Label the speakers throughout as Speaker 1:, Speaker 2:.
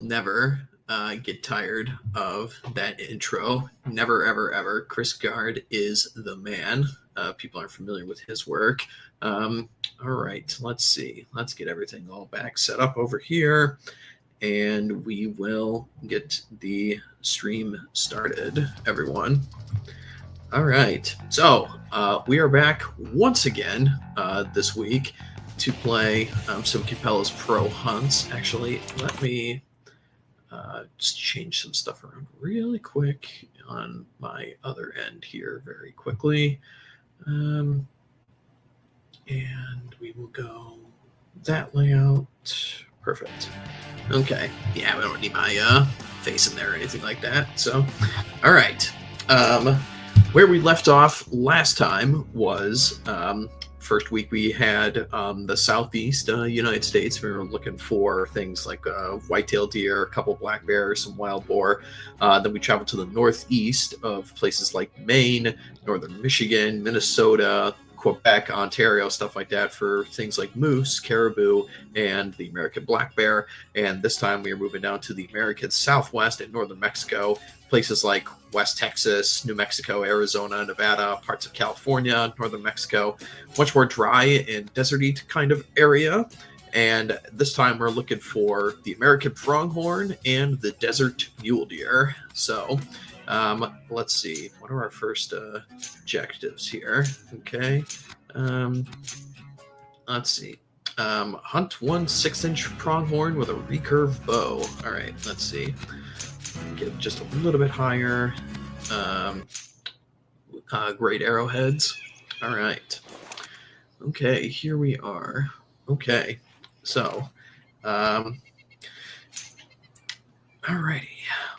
Speaker 1: never get tired of that intro. Never, ever, ever. Chris Gard is the man. People aren't familiar with his work. All right, let's see. Let's get everything all back set up over here, and we will get the stream started, everyone. All right, so we are back once again this week to play some Cabela's Pro Hunts. Actually, let me just change some stuff around really quick on my other end here very quickly. And we will go that layout. Perfect. Okay. Yeah, we don't need my face in there or anything like that. So, all right. Where we left off last time was first week we had the southeast United States. We were looking for things like white-tailed deer, a couple black bears, some wild boar. Then we traveled to the northeast of places like Maine, northern Michigan, Minnesota, Quebec, Ontario, stuff like that for things like moose, caribou, and the American black bear. And this time we are moving down to the American Southwest in northern Mexico, places like West Texas, New Mexico, Arizona, Nevada, parts of California, northern Mexico, much more dry and deserty kind of area. And this time we're looking for the American pronghorn and the desert mule deer. So let's see. What are our first objectives here? Okay. Let's see. Hunt one 6-inch pronghorn with a recurve bow. All right, let's see. Get just a little bit higher. Great arrowheads. All right. Okay, here we are. Okay, so, alrighty.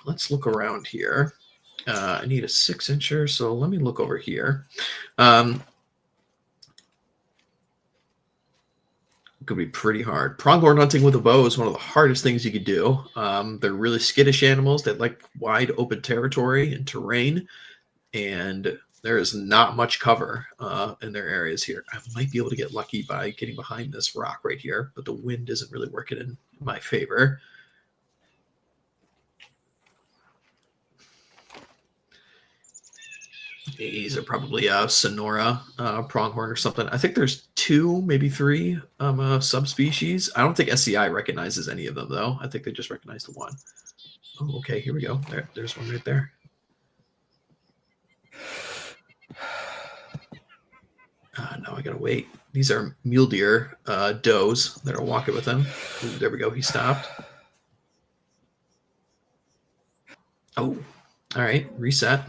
Speaker 1: Let's look around here. I need a 6-incher, so let me look over here. Could be pretty hard. Pronghorn hunting with a bow is one of the hardest things you could do. They're really skittish animals that like wide open territory and terrain, and there is not much cover in their areas here. I might be able to get lucky by getting behind this rock right here, but the wind isn't really working in my favor. These are probably a Sonora pronghorn or something. I think there's 2, maybe 3 subspecies. I don't think SCI recognizes any of them, though. I think they just recognize the one. Oh, okay, here we go. There's one right there. No, I gotta wait. These are mule deer does that are walking with him. Ooh, there we go. He stopped. Oh, all right. Reset.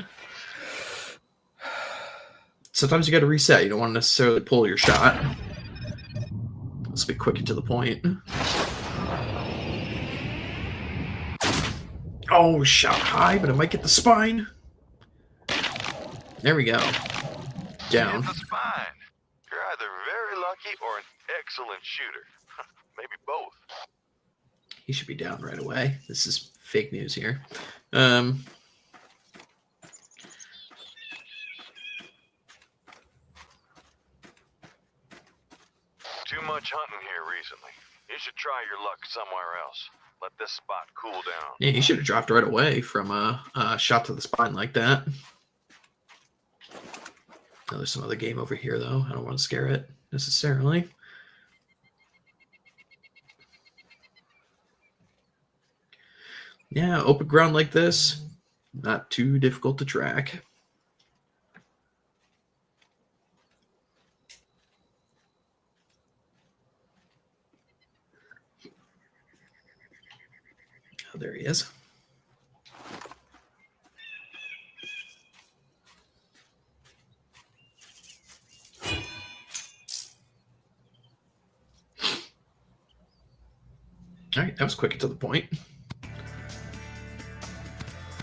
Speaker 1: Sometimes you got to reset. You don't want to necessarily pull your shot. Let's be quick and to the point. Oh, shot high, but it might get the spine. There we go. Down.
Speaker 2: Hit the spine. You're either very lucky or an excellent shooter. Maybe both.
Speaker 1: He should be down right away. This is fake news here.
Speaker 2: Too much hunting here recently. You should try your luck somewhere else. Let this spot cool down.
Speaker 1: Yeah, he should have dropped right away from a shot to the spine like that. Oh, there's some other game over here, though. I don't want to scare it necessarily. Yeah, open ground like this, not too difficult to track. Oh, there he is. All right, that was quick and to the point.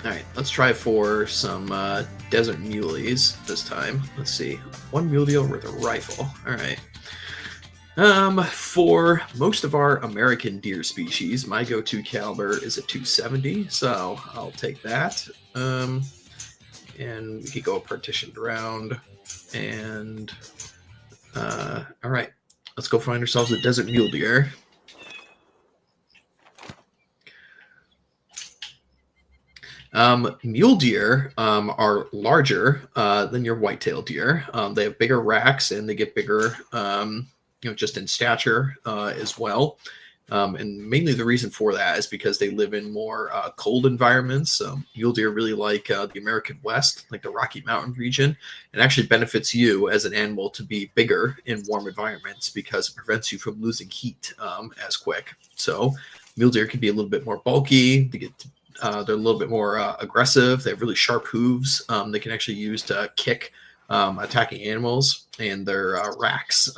Speaker 1: All right, let's try for some desert muleys this time. Let's see. 1 mule deer with a rifle. All right. For most of our American deer species, my go-to caliber is a .270, so I'll take that. And we could go a partitioned round. And all right, let's go find ourselves a desert mule deer. Mule deer are larger than your whitetail deer. They have bigger racks and they get bigger, just in stature as well. And mainly the reason for that is because they live in more cold environments. Mule deer really like the American West, like the Rocky Mountain region. It actually benefits you as an animal to be bigger in warm environments because it prevents you from losing heat as quick. So mule deer can be a little bit more bulky. They're a little bit more aggressive. They have really sharp hooves. They can actually use to kick attacking animals, and their racks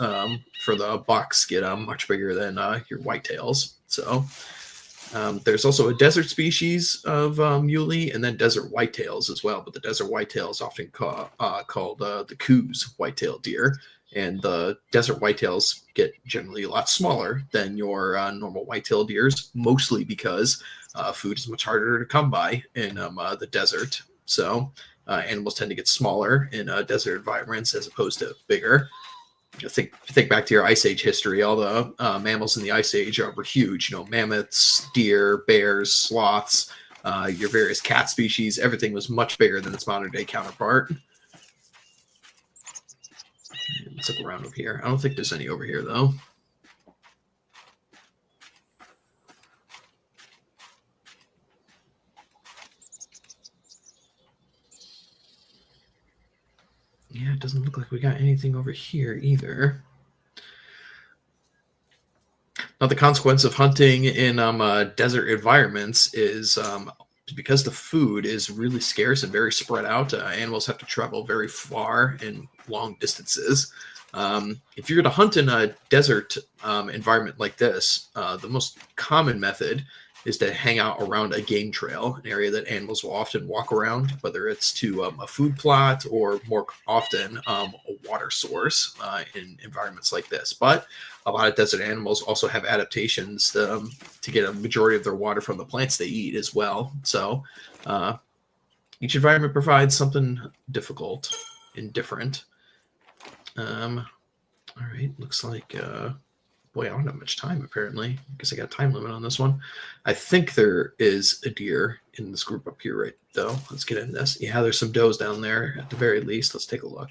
Speaker 1: for the bucks get much bigger than your whitetails. So there's also a desert species of muley, and then desert whitetails as well. But the desert whitetail is often called the Coues whitetail deer, and the desert whitetails get generally a lot smaller than your normal whitetail deers, mostly because food is much harder to come by in the desert. So animals tend to get smaller in desert environments as opposed to bigger. Think back to your Ice Age history. All the mammals in the Ice Age were huge. Mammoths, deer, bears, sloths, your various cat species. Everything was much bigger than its modern day counterpart. Let's look around over here. I don't think there's any over here though. Yeah, it doesn't look like we got anything over here either. Now, the consequence of hunting in desert environments is because the food is really scarce and very spread out, animals have to travel very far and long distances. If you're going to hunt in a desert environment like this, the most common method is to hang out around a game trail, an area that animals will often walk around, whether it's to a food plot or more often a water source in environments like this. But a lot of desert animals also have adaptations to get a majority of their water from the plants they eat as well. So each environment provides something difficult and different. All right, looks like... boy, I don't have much time, apparently. I guess I got a time limit on this one. I think there is a deer in this group up here, right, though. Let's get in this. Yeah, there's some does down there, at the very least. Let's take a look.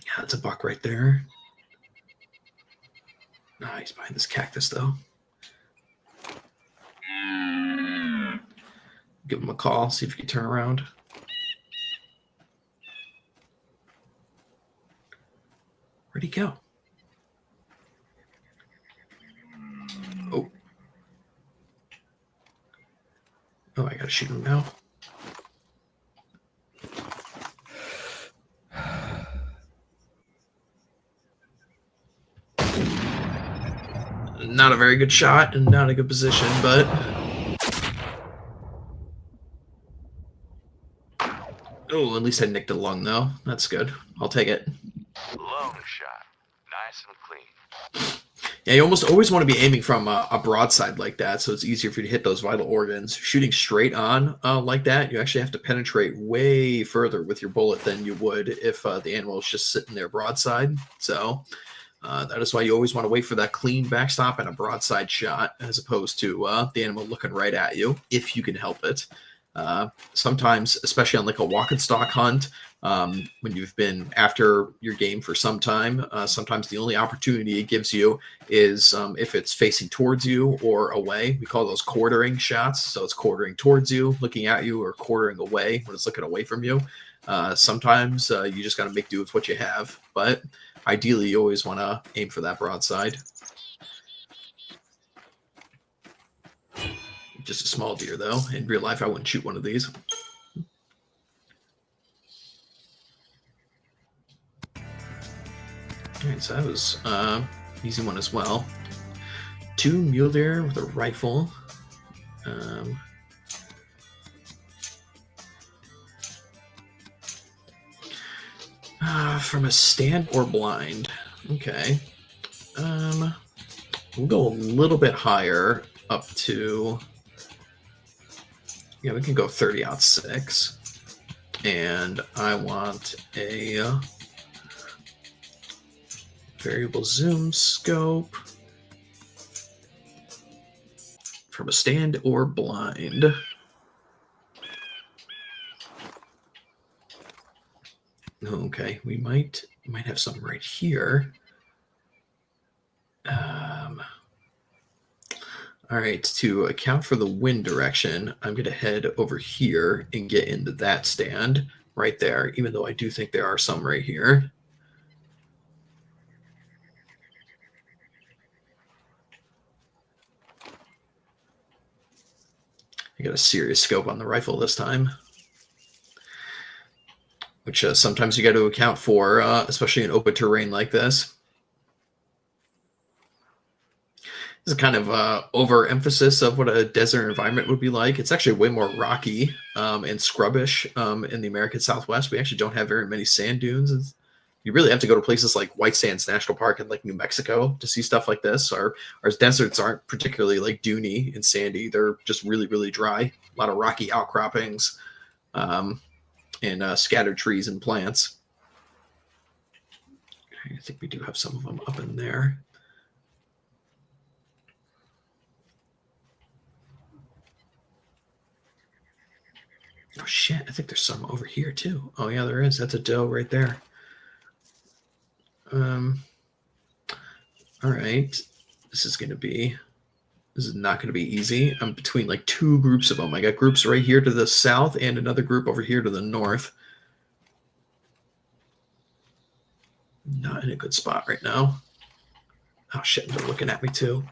Speaker 1: Yeah, that's a buck right there. He's behind this cactus, though. Give him a call, see if he can turn around. Where'd he go? Oh, I gotta shoot him now. Not a very good shot and not a good position, but... Oh, at least I nicked a lung, though. That's good. I'll take it.
Speaker 2: Lung shot. Nice and clean.
Speaker 1: Yeah, you almost always want to be aiming from a broadside like that, so it's easier for you to hit those vital organs. Shooting straight on like that, you actually have to penetrate way further with your bullet than you would if the animal is just sitting there broadside. So that is why you always want to wait for that clean backstop and a broadside shot, as opposed to the animal looking right at you, if you can help it. Sometimes, especially on like a walk and stalk hunt, when you've been after your game for some time, sometimes the only opportunity it gives you is if it's facing towards you or away. We call those quartering shots. So it's quartering towards you, looking at you, or quartering away when it's looking away from you. Sometimes you just got to make do with what you have, but ideally you always want to aim for that broadside. Just a small deer, though. In real life, I wouldn't shoot one of these. All right, so that was easy one as well. 2 mule deer with a rifle. From a stand or blind. Okay. We'll go a little bit higher, up to... Yeah, we can go 30-06. And I want a variable zoom scope from a stand or blind. Okay, we might have some right here. All right, to account for the wind direction, I'm going to head over here and get into that stand right there, even though I do think there are some right here. I got a serious scope on the rifle this time, which sometimes you got to account for, especially in open terrain like this. This is kind of overemphasis of what a desert environment would be like. It's actually way more rocky and scrubbish in the American Southwest. We actually don't have very many sand dunes. You really have to go to places like White Sands National Park in like New Mexico to see stuff like this. Our deserts aren't particularly like duney and sandy. They're just really, really dry. A lot of rocky outcroppings and scattered trees and plants. I think we do have some of them up in there. Oh shit, I think there's some over here too. Oh yeah, there is. That's a doe right there. All right. This is not going to be easy. I'm between like two groups of them. I got groups right here to the south and another group over here to the north. Not in a good spot right now. Oh shit, they're looking at me too.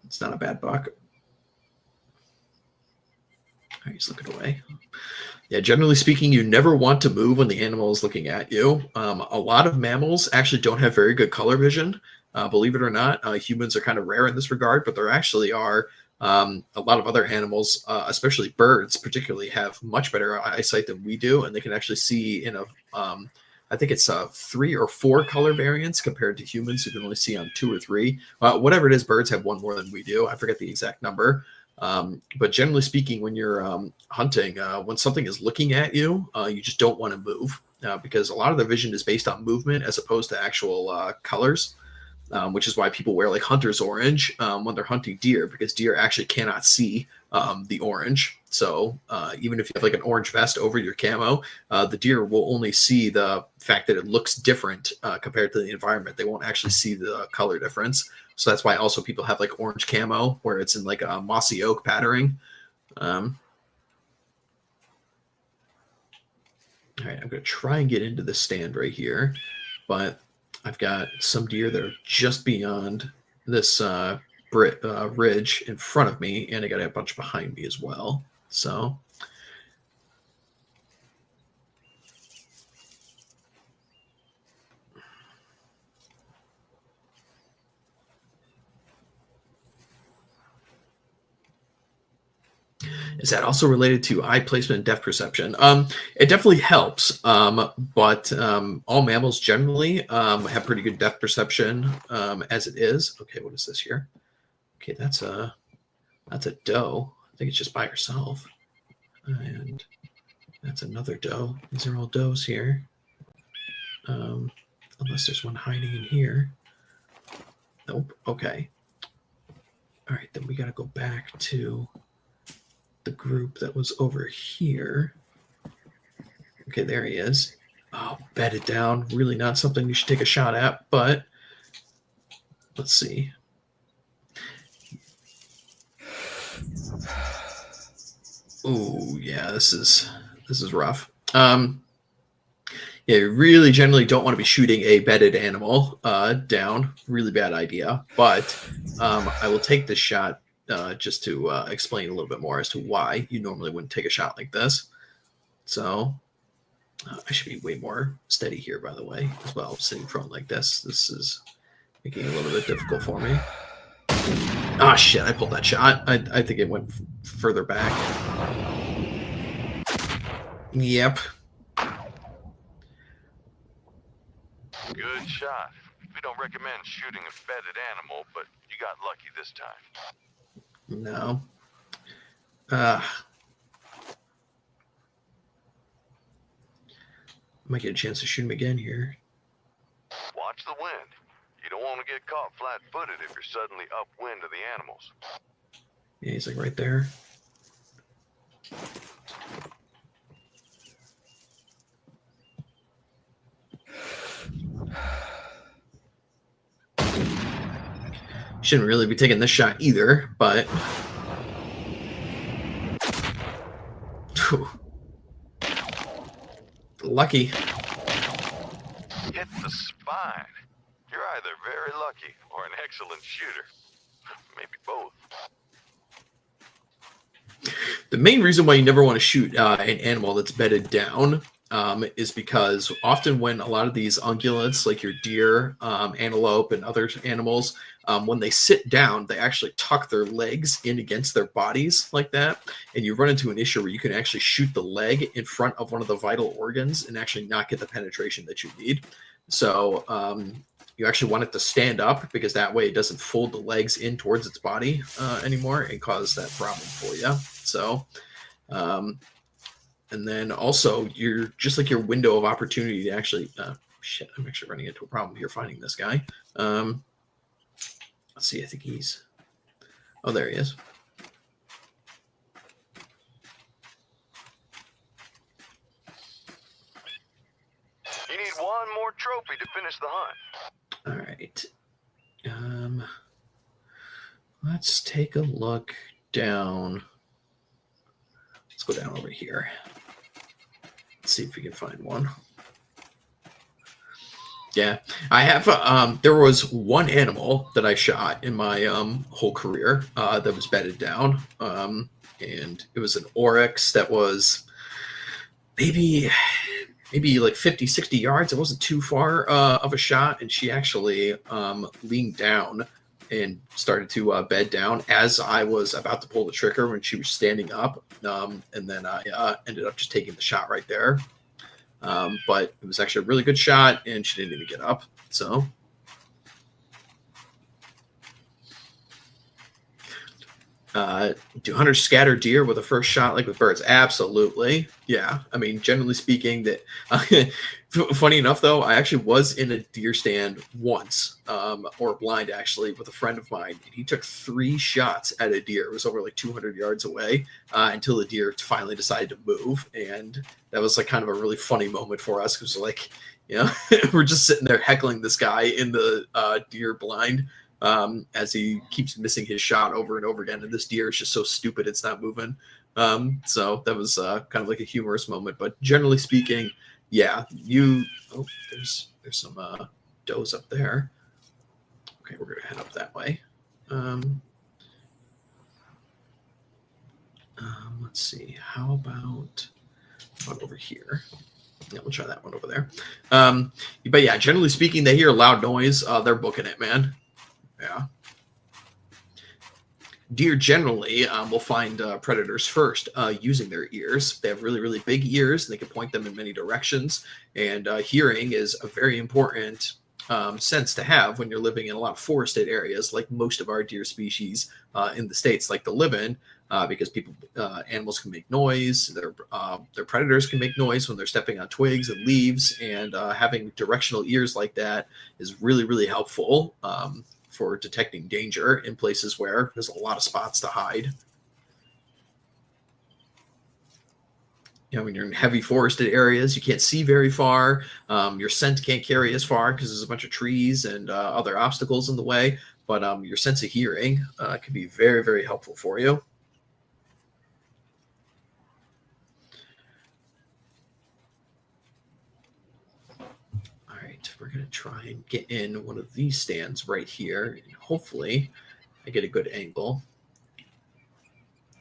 Speaker 1: It's not a bad buck. Oh, he's looking away. Yeah, generally speaking, you never want to move when the animal is looking at you. A lot of mammals actually don't have very good color vision. Believe it or not, humans are kind of rare in this regard, but there actually are a lot of other animals, especially birds, particularly, have much better eyesight than we do, and they can actually see in a, I think it's 3 or 4 color variants compared to humans who can only see on 2 or 3. Whatever it is, birds have one more than we do. I forget the exact number. But generally speaking, when you're hunting, when something is looking at you, you just don't want to move because a lot of the vision is based on movement as opposed to actual colors, which is why people wear like hunter's orange when they're hunting deer, because deer actually cannot see the orange. So even if you have like an orange vest over your camo, the deer will only see the fact that it looks different compared to the environment. They won't actually see the color difference. So that's why also people have like orange camo where it's in like a mossy oak patterning. All right, I'm going to try and get into the stand right here, but I've got some deer that are just beyond this ridge in front of me, and I got a bunch behind me as well. So is that also related to eye placement and depth perception? It definitely helps, but all mammals generally have pretty good depth perception as it is. Okay, what is this here? Okay, that's a doe. I think it's just by herself. And that's another doe. These are all does here. Unless there's one hiding in here. Nope. Okay. All right, then we got to go back to the group that was over here. Okay, there he is. Oh, bedded down. Really not something you should take a shot at, but let's see. Oh, yeah, this is rough. Yeah, you really generally don't want to be shooting a bedded animal down. Really bad idea. But I will take this shot just to explain a little bit more as to why you normally wouldn't take a shot like this. So I should be way more steady here, by the way, as well. Sitting prone like this. This is making it a little bit difficult for me. Ah, shit, I pulled that shot. I think it went further back. Yep.
Speaker 2: Good shot. We don't recommend shooting a bedded animal, but you got lucky this time.
Speaker 1: No. Might get a chance to shoot him again here.
Speaker 2: Watch the wind. You don't want to get caught flat-footed if you're suddenly upwind of the animals.
Speaker 1: Yeah, he's like right there. Shouldn't really be taking this shot either, but... Whew. Lucky.
Speaker 2: Hit the spine. You're either very lucky or an excellent shooter. Maybe both.
Speaker 1: The main reason why you never want to shoot an animal that's bedded down is because often when a lot of these ungulates, like your deer, antelope, and other animals, when they sit down, they actually tuck their legs in against their bodies like that. And you run into an issue where you can actually shoot the leg in front of one of the vital organs and actually not get the penetration that you need. So you actually want it to stand up because that way it doesn't fold the legs in towards its body anymore and cause that problem for you. So, and then also you're just like your window of opportunity to actually, shit, I'm actually running into a problem here finding this guy. Let's see, I think he's, oh, there he is.
Speaker 2: You need one more trophy to finish the hunt.
Speaker 1: All right. Let's take a look down. Let's go down over here. Let's see if we can find one. Yeah, I have. There was one animal that I shot in my whole career that was bedded down, and it was an oryx that was maybe like 50, 60 yards. It wasn't too far of a shot, and she actually leaned down and started to bed down as I was about to pull the trigger when she was standing up, and then I ended up just taking the shot right there. But it was actually a really good shot, and she didn't even get up. So, do hunters scatter deer with a first shot like with birds? Absolutely. Yeah. I mean, generally speaking, that. Funny enough, though, I actually was in a deer stand once, or blind actually, with a friend of mine. And he took 3 shots at a deer. It was over like 200 yards away until the deer finally decided to move. And that was like kind of a really funny moment for us because like, you know, we're just sitting there heckling this guy in the deer blind as he keeps missing his shot over and over again. And this deer is just so stupid it's not moving. So that was kind of like a humorous moment. But generally speaking, yeah, there's some does up there. Okay, we're gonna head up that way. Let's see. How about over here? Yeah, we'll try that one over there. But yeah, generally speaking, they hear a loud noise. They're booking it, man. Yeah. Deer generally will find predators first using their ears. They have really, really big ears, and they can point them in many directions. And hearing is a very important sense to have when you're living in a lot of forested areas, like most of our deer species in the States like to live in, because animals can make noise. Their predators can make noise when they're stepping on twigs and leaves, and having directional ears like that is really, really helpful for detecting danger in places where there's a lot of spots to hide. You know, when you're in heavy forested areas, you can't see very far. Your scent can't carry as far because there's a bunch of trees and other obstacles in the way. But your sense of hearing can be very, very helpful for you. We're going to try and get in one of these stands right here. And hopefully I get a good angle.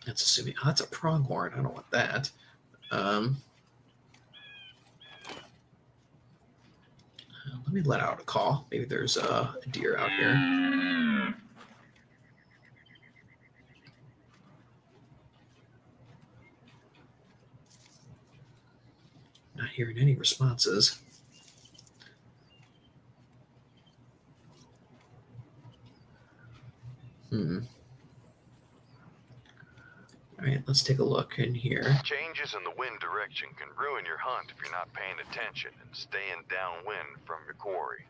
Speaker 1: That's assuming, that's a pronghorn. I don't want that. Let me let out a call. Maybe there's a deer out here. Not hearing any responses. All right, let's take a look in here.
Speaker 2: Changes in the wind direction can ruin your hunt if you're not paying attention and staying downwind from your quarry.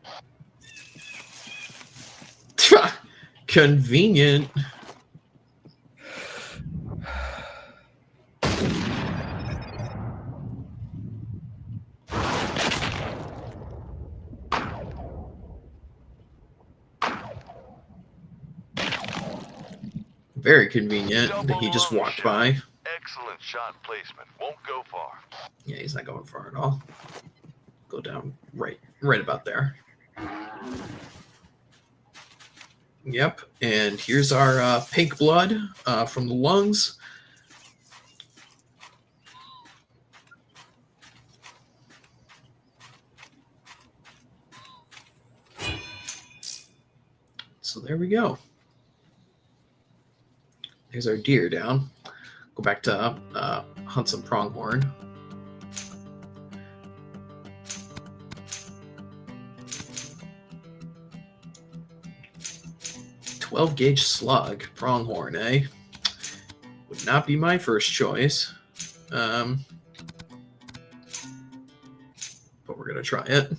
Speaker 1: Convenient. Very convenient that
Speaker 2: Double
Speaker 1: he just
Speaker 2: lung
Speaker 1: walked
Speaker 2: shot.
Speaker 1: by.
Speaker 2: Excellent shot placement. Won't go far.
Speaker 1: Yeah, he's not going far at all. Go down right about there. Yep, and here's our pink blood from the lungs. So there we go. There's our deer down. Go back to hunt some pronghorn. .12 gauge slug, pronghorn, eh? Would not be my first choice. But we're going to try it.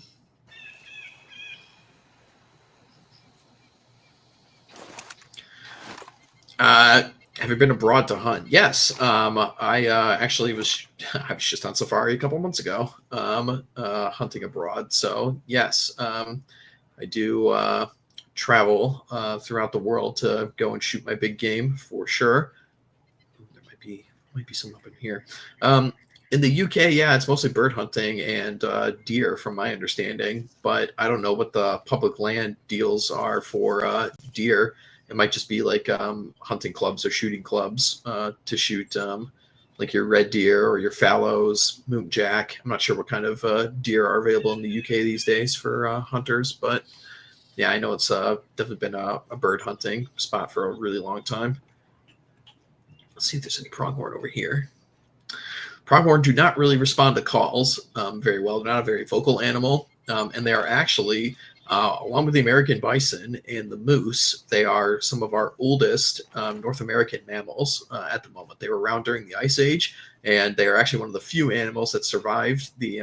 Speaker 1: Have you been abroad to hunt? Yes. I actually was just on safari a couple months ago, hunting abroad. So yes, I do travel throughout the world to go and shoot my big game for sure. There might be some up in here. In the UK, yeah, it's mostly bird hunting and deer, from my understanding. But I don't know what the public land deals are for deer. It might just be like hunting clubs or shooting clubs to shoot like your red deer or your fallows, moonjack. I'm not sure what kind of deer are available in the UK these days for hunters, but yeah, I know it's definitely been a bird hunting spot for a really long time. Let's see if there's any pronghorn over here. Pronghorn do not really respond to calls very well. They're not a very vocal animal, and they are actually, along with the American bison and the moose, they are some of our oldest North American mammals at the moment. They were around during the Ice Age, and they are actually one of the few animals that survived the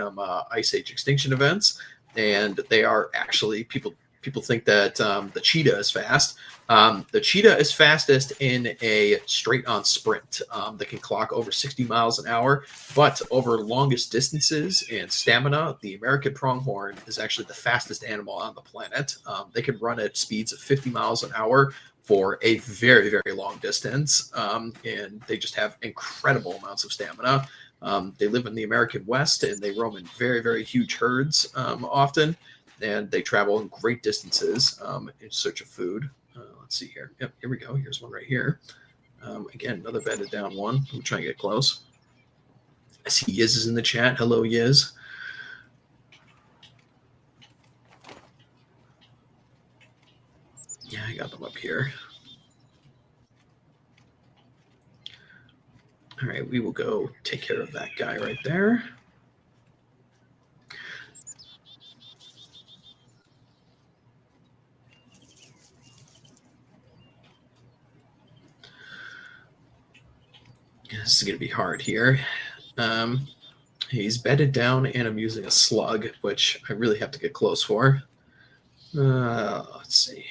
Speaker 1: Ice Age extinction events. And they are actually, people think that the cheetah is fast. The cheetah is fastest in a straight-on sprint that can clock over 60 miles an hour, but over longest distances and stamina, the American pronghorn is actually the fastest animal on the planet. They can run at speeds of 50 miles an hour for a very, very long distance, and they just have incredible amounts of stamina. They live in the American West, and they roam in very, very huge herds often, and they travel in great distances in search of food. Let's see here. Yep, here we go. Here's one right here. Again, another bedded down one. We'll try and get close. I see Yiz is in the chat. Hello, Yiz. Yeah, I got them up here. All right, we will go take care of that guy right there. This is going to be hard here. He's bedded down, and I'm using a slug, which I really have to get close for. Let's see.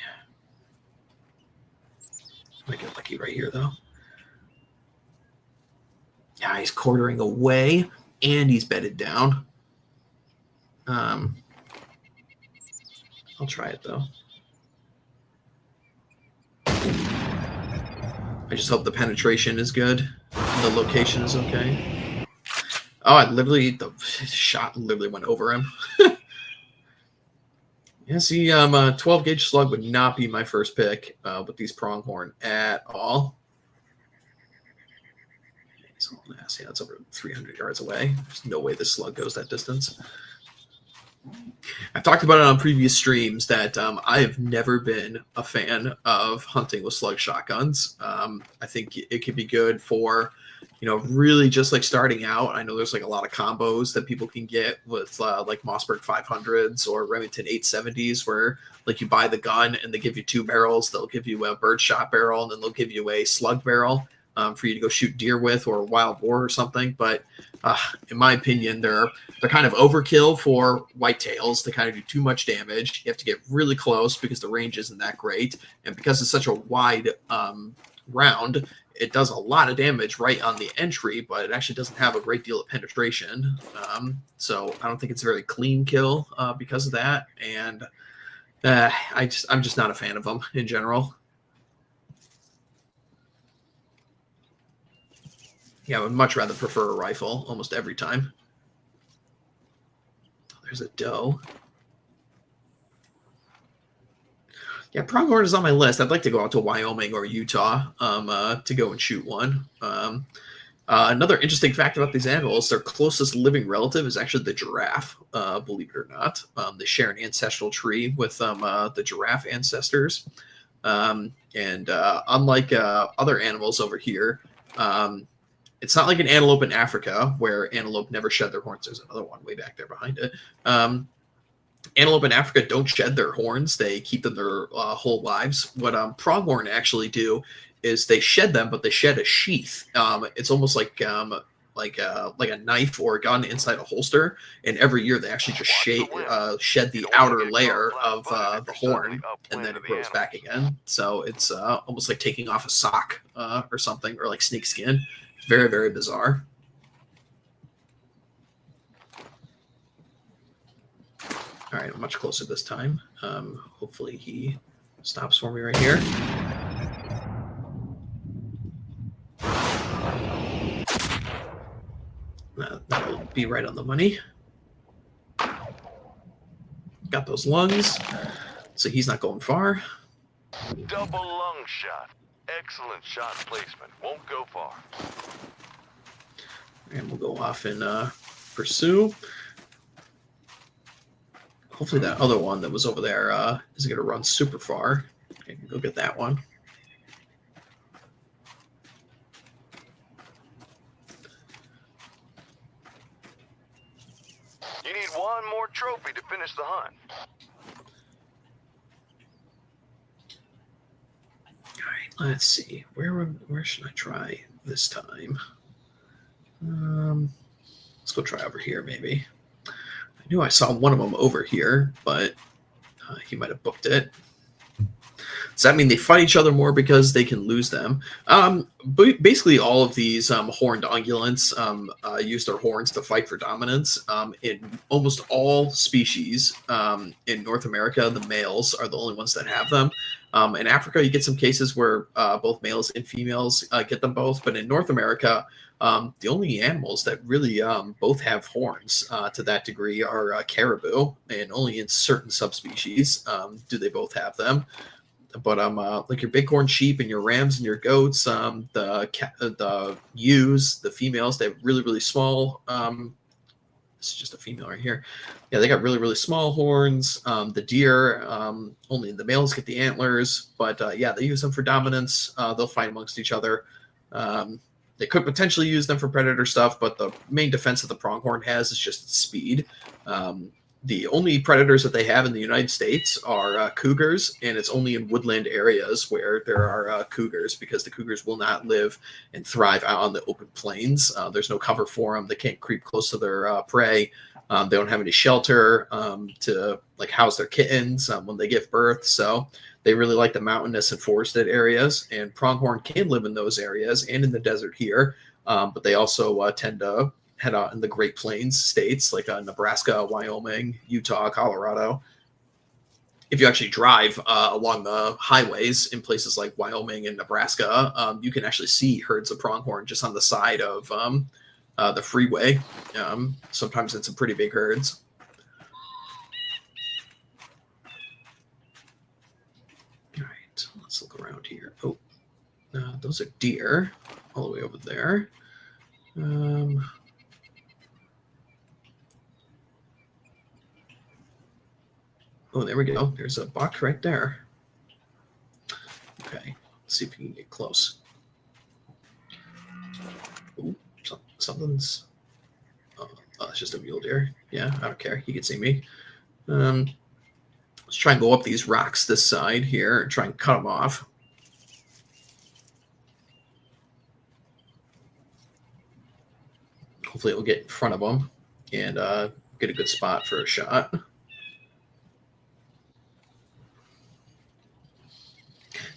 Speaker 1: I get lucky right here, though. Yeah, he's quartering away, and he's bedded down. I'll try it, though. I just hope the penetration is good. The location is okay. Oh, the shot literally went over him. Yeah, see, 12-gauge slug would not be my first pick with these pronghorn at all. He's all nasty. That's over 300 yards away. There's no way this slug goes that distance. I've talked about it on previous streams that I have never been a fan of hunting with slug shotguns. I think it could be good for, really just like starting out. I know there's like a lot of combos that people can get with like Mossberg 500s or Remington 870s, where like you buy the gun and they give you 2 barrels. They'll give you a bird shot barrel, and then they'll give you a slug barrel for you to go shoot deer with, or a wild boar or something. But in my opinion, they're kind of overkill for whitetails. They kind of do too much damage. You have to get really close because the range isn't that great, and because it's such a wide round, it does a lot of damage right on the entry, but it actually doesn't have a great deal of penetration. So I don't think it's a very clean kill because of that, and I'm just not a fan of them in general. Yeah, I would much rather prefer a rifle almost every time. There's a doe. Yeah, pronghorn is on my list. I'd like to go out to Wyoming or Utah to go and shoot one. Another interesting fact about these animals, their closest living relative is actually the giraffe, believe it or not. They share an ancestral tree with the giraffe ancestors. And unlike other animals over here, it's not like an antelope in Africa where antelope never shed their horns. There's another one way back there behind it. Antelope in Africa don't shed their horns. They keep them their whole lives. What pronghorn actually do is they shed them, but they shed a sheath. It's almost like a knife or a gun inside a holster. And every year they actually just shed the outer layer of the horn, and then it grows back again. So it's almost like taking off a sock or something, or like snake skin. It's very, very bizarre. All right, I'm much closer this time. Hopefully he stops for me right here. That'll be right on the money. Got those lungs, so he's not going far.
Speaker 2: Double lung shot. Excellent shot placement. Won't go far.
Speaker 1: And we'll go off and pursue. Hopefully that other one that was over there isn't going to run super far. I can go get that one.
Speaker 2: You need one more trophy to finish the hunt.
Speaker 1: All right, let's see. Where should I try this time? Let's go try over here, maybe. I knew I saw one of them over here, but he might have booked it. Does that mean they fight each other more because they can lose them? Basically, all of these horned ungulates use their horns to fight for dominance. In almost all species in North America, the males are the only ones that have them. In Africa, you get some cases where both males and females get them both. But in North America, the only animals that really both have horns to that degree are caribou, and only in certain subspecies do they both have them. But like your bighorn sheep and your rams and your goats, the ewes, the females, they have really, really small. This is just a female right here. Yeah, they got really, really small horns. The deer, only the males get the antlers. But yeah, they use them for dominance. They'll fight amongst each other. They could potentially use them for predator stuff, but the main defense that the pronghorn has is just its speed. The only predators that they have in the United States are cougars, and it's only in woodland areas where there are cougars, because the cougars will not live and thrive out on the open plains. There's no cover for them. They can't creep close to their prey. They don't have any shelter to like house their kittens when they give birth. So they really like the mountainous and forested areas, and pronghorn can live in those areas and in the desert here, but they also tend to head out in the Great Plains states like Nebraska, Wyoming, Utah, Colorado. If you actually drive along the highways in places like Wyoming and Nebraska, you can actually see herds of pronghorn just on the side of the freeway. Sometimes it's some pretty big herds. All right, let's look around here. Oh, those are deer all the way over there. Oh, there we go. There's a buck right there. Okay, let's see if we can get close. Ooh, something's... Oh, it's just a mule deer. Yeah, I don't care. He can see me. Let's try and go up these rocks this side here and try and cut them off. Hopefully we'll get in front of them and get a good spot for a shot.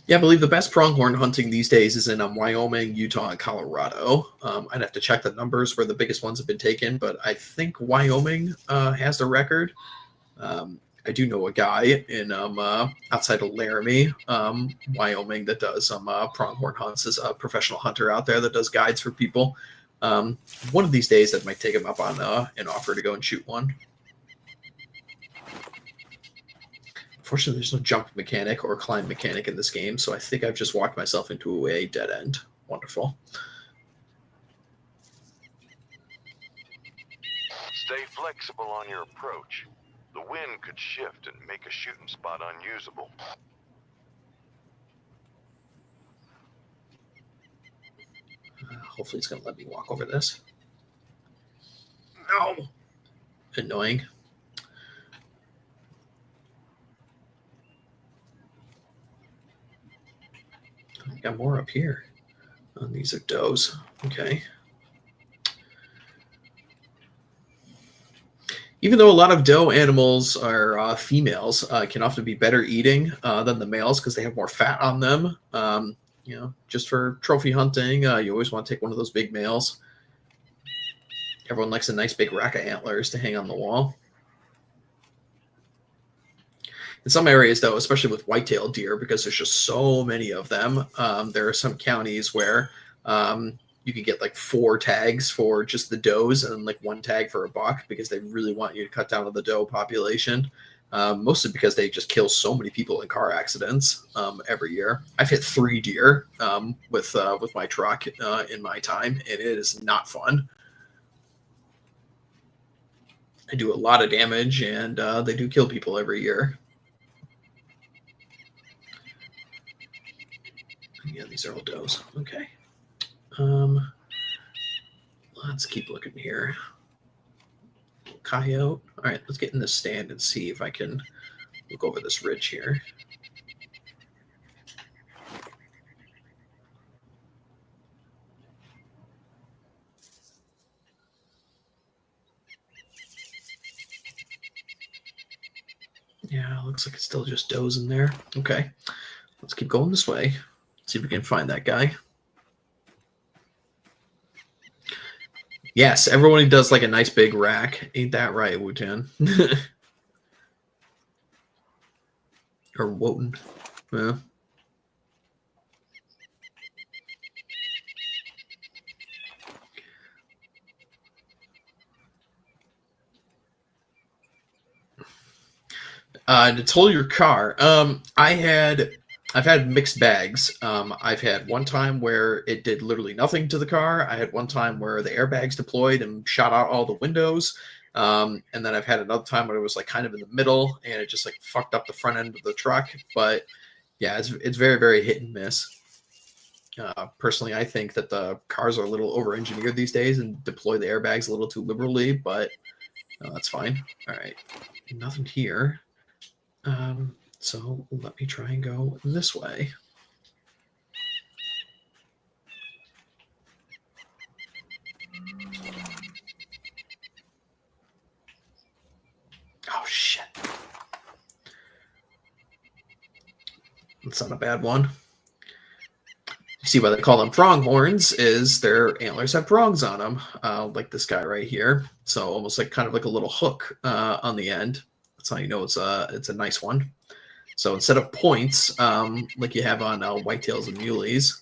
Speaker 1: Yeah, I believe the best pronghorn hunting these days is in Wyoming, Utah, and Colorado. I'd have to check the numbers where the biggest ones have been taken, but I think Wyoming has the record. I do know a guy in outside of Laramie, Wyoming, that does some pronghorn hunts. Is a professional hunter out there that does guides for people. One of these days, I might take him up on an offer to go and shoot one. Unfortunately, there's no jump mechanic or climb mechanic in this game, so I think I've just walked myself into a dead end. Wonderful.
Speaker 2: Stay flexible on your approach. The wind could shift and make a shooting spot unusable.
Speaker 1: Hopefully it's going to let me walk over this. No! Annoying. I got more up here. Oh, these are does. Okay. Even though a lot of doe animals are females, can often be better eating than the males because they have more fat on them. Just for trophy hunting, you always want to take one of those big males. Everyone likes a nice big rack of antlers to hang on the wall. In some areas, though, especially with white-tailed deer, because there's just so many of them, there are some counties where you can get like 4 tags for just the does and like 1 tag for a buck because they really want you to cut down on the doe population. Mostly because they just kill so many people in car accidents every year. I've hit 3 deer with my truck in my time, and it is not fun. I do a lot of damage, and they do kill people every year. Yeah, these are all does. Okay. Let's keep looking here. Coyote. All right, let's get in the stand and see if I can look over this ridge here. Yeah, looks like it's still just does in there. Okay, let's keep going this way. See if we can find that guy. Yes, everyone does like a nice big rack. Ain't that right, Wu-Tan? Or Wotan. Yeah. To toll your car, I've had mixed bags. I've had one time where it did literally nothing to the car. I had one time where the airbags deployed and shot out all the windows. And then I've had another time where it was like kind of in the middle and it just like fucked up the front end of the truck. But yeah, it's very, very hit and miss. Personally, I think that the cars are a little over-engineered these days and deploy the airbags a little too liberally, but that's fine. All right, nothing here. So let me try and go this way. Oh, shit. That's not a bad one. You see why they call them pronghorns is their antlers have prongs on them, like this guy right here. So almost like kind of like a little hook on the end. That's how you know it's a nice one. So instead of points, like you have on whitetails and muleys,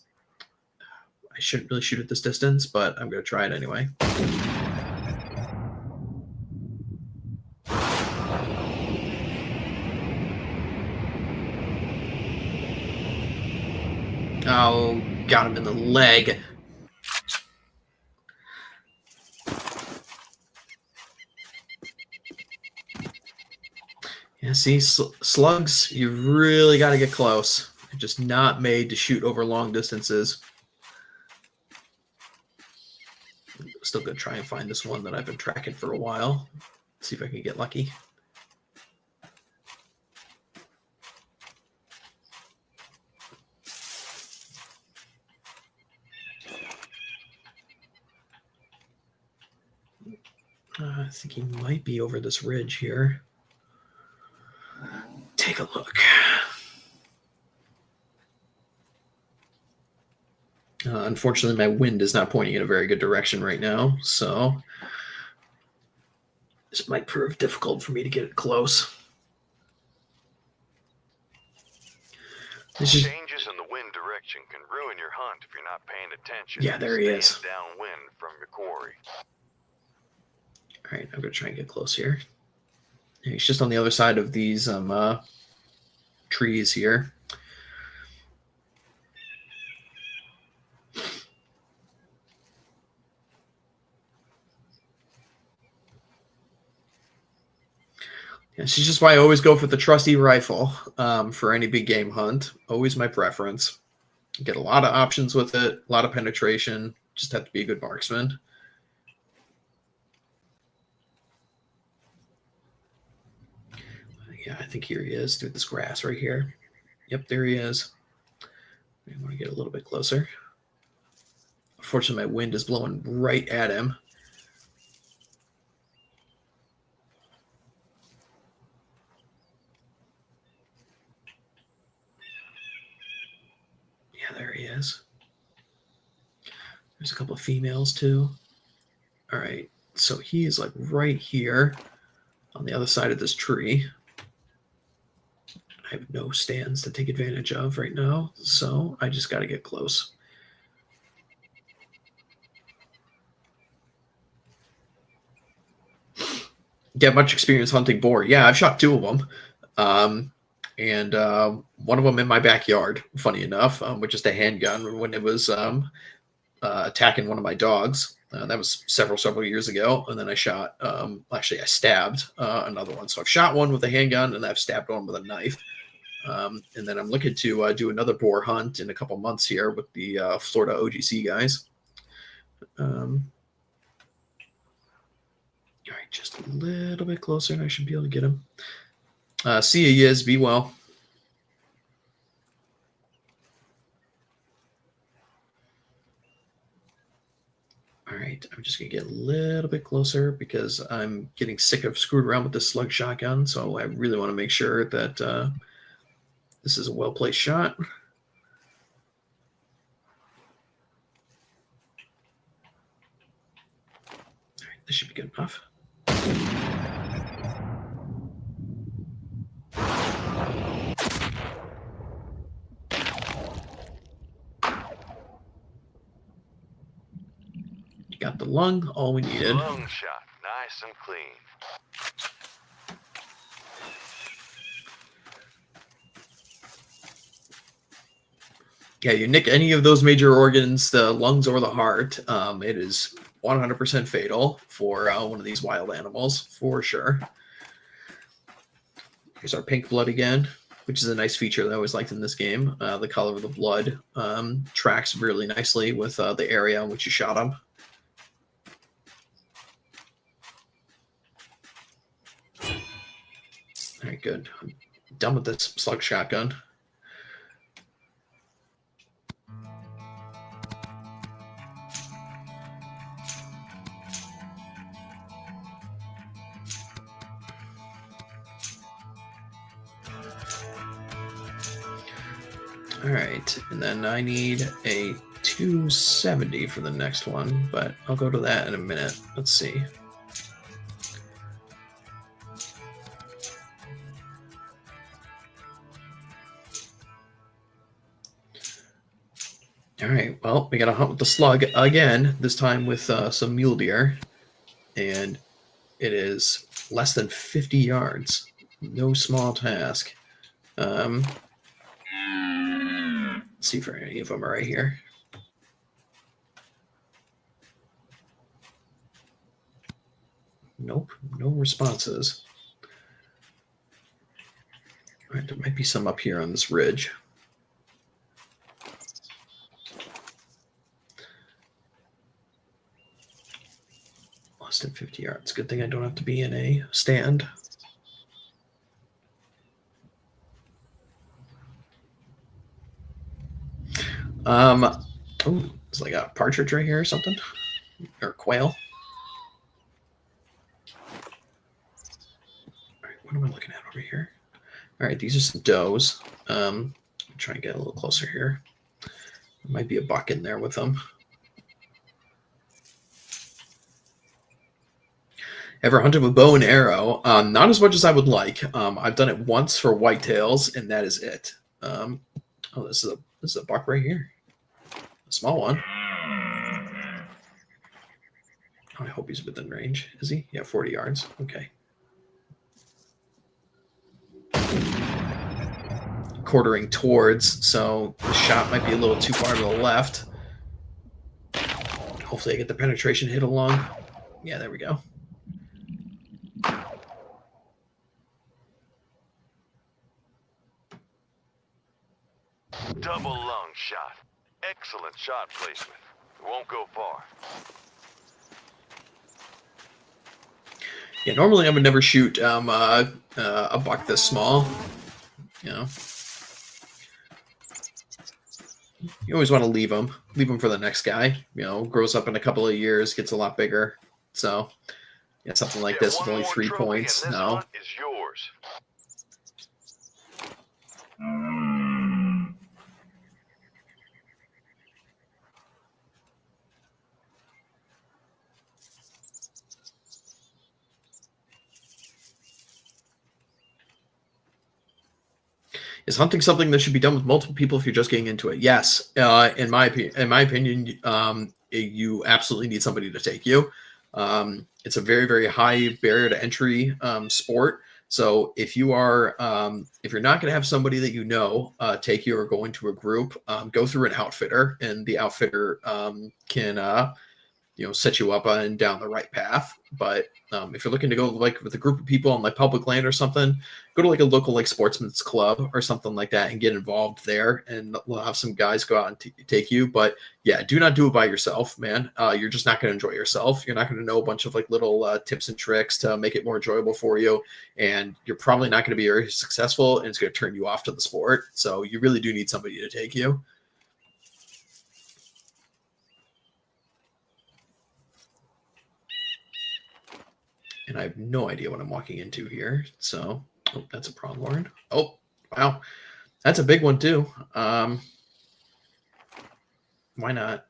Speaker 1: I shouldn't really shoot at this distance, but I'm going to try it anyway. Oh, got him in the leg. Yeah, see, slugs, you really got to get close. They're just not made to shoot over long distances. Still going to try and find this one that I've been tracking for a while. See if I can get lucky. I think he might be over this ridge here. Take a look. Unfortunately, my wind is not pointing in a very good direction right now, so this might prove difficult for me to get it close.
Speaker 2: Changes in the wind direction attention can ruin your hunt if you're not paying attention.
Speaker 1: Yeah, there he is.
Speaker 2: Staying downwind from your quarry.
Speaker 1: All right, I'm gonna try and get close here. He's just on the other side of these trees here. Yeah, this is just why I always go for the trusty rifle for any big game hunt. Always my preference. You get a lot of options with it, a lot of penetration. Just have to be a good marksman. Yeah, I think here he is through this grass right here. Yep, there he is. I want to get a little bit closer. Unfortunately, my wind is blowing right at him. Yeah, there he is. There's a couple of females too. All right, so he is like right here on the other side of this tree. I have no stands to take advantage of right now, so I just got to get close. Get much experience hunting boar. Yeah, I've shot 2 of them. And one of them in my backyard, funny enough, with just a handgun when it was attacking one of my dogs. That was several years ago. And then I shot, actually, I stabbed another one. So I've shot one with a handgun and I've stabbed one with a knife. And then I'm looking to do another boar hunt in a couple months here with the Florida OGC guys. All right, just a little bit closer and I should be able to get him. See you, Yiz. Be well. All right, I'm just going to get a little bit closer because I'm getting sick of screwing around with this slug shotgun, so I really want to make sure that this is a well-placed shot. All right, this should be good enough. Got the lung, all we needed.
Speaker 2: Lung shot, nice and clean.
Speaker 1: Yeah, you nick any of those major organs, the lungs or the heart, it is 100% fatal for one of these wild animals, for sure. Here's our pink blood again, which is a nice feature that I always liked in this game. The color of the blood tracks really nicely with the area in which you shot them. All right, good. I'm done with this slug shotgun. All right, and then I need a 270 for the next one, but I'll go to that in a minute. Let's see. All right, well, we got to hunt with the slug again, this time with some mule deer, and it is less than 50 yards. No small task. Let's see if any of them are right here. Nope, no responses. All right, there might be some up here on this ridge. Less than 50 yards. Good thing I don't have to be in a stand. Oh, it's like a partridge right here or something, or quail. All right, what am I looking at over here? All right, these are some does. I'm trying to get a little closer here. There might be a buck in there with them. Ever hunted with bow and arrow? Not as much as I would like. I've done it once for whitetails, and that is it. Oh, this is a this is a buck right here. A small one. Oh, I hope he's within range. Is he? Yeah, 40 yards. Okay. Quartering towards, so the shot might be a little too far to the left. Hopefully I get the penetration hit along. Yeah, there we go.
Speaker 2: Double lung shot. Excellent shot placement. It won't go far.
Speaker 1: Yeah, normally I would never shoot a buck this small. You know, you always want to leave them for the next guy. You know, grows up in a couple of years, gets a lot bigger. So, yeah, something like this with only 3 points. No.
Speaker 2: Is yours.
Speaker 1: Is hunting something that should be done with multiple people if you're just getting into it? Yes. In my opinion, you absolutely need somebody to take you. It's a very, very high barrier to entry sport. So if you are, if you're not going to have somebody that you know take you or go into a group, go through an outfitter, and the outfitter can set you up and down the right path. But if you're looking to go like with a group of people on like public land or something, go to like a local like sportsman's club or something like that and get involved there, and we'll have some guys go out and take you. But yeah, do not do it by yourself, man. You're just not going to enjoy yourself. You're not going to know a bunch of like little tips and tricks to make it more enjoyable for you, and you're probably not going to be very successful, and it's going to turn you off to the sport. So you really do need somebody to take you. And I have no idea what I'm walking into here. So, oh, that's a pronghorn. Oh, wow. That's a big one too. Why not?